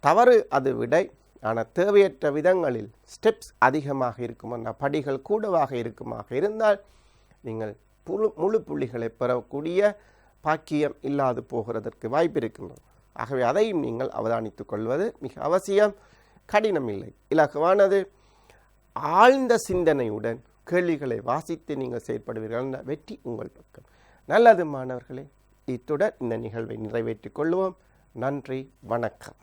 தவறு அது விடை. ஆனால் தேவையற்ற விதங்களில் ஸ்டெப்ஸ் அதிகமாக இருக்குமென்றால் படிகள் கூடவாக இருக்குமாக இருந்தால் நீங்கள் முழு புள்ளிகளை பெறக்கூடிய பாக்கியம் இல்லாது போகிறதற்கு வாய்ப்பு இருக்கின்றது. ஆகவே அதையும் நீங்கள் அவதானித்துக் கொள்வது மிக அவசியம். கடினம் இல்லை, இலகுவானது. ஆழ்ந்த சிந்தனையுடன் கேள்விகளை வாசித்து நீங்கள் செயற்படுவீர்கள் என்ற வெற்றி உங்கள் பக்கம். நல்லது மாணவர்களே, இத்துடன் இந்த நிகழ்வை நிறைவேற்றிக் கொள்வோம். நன்றி, வணக்கம்.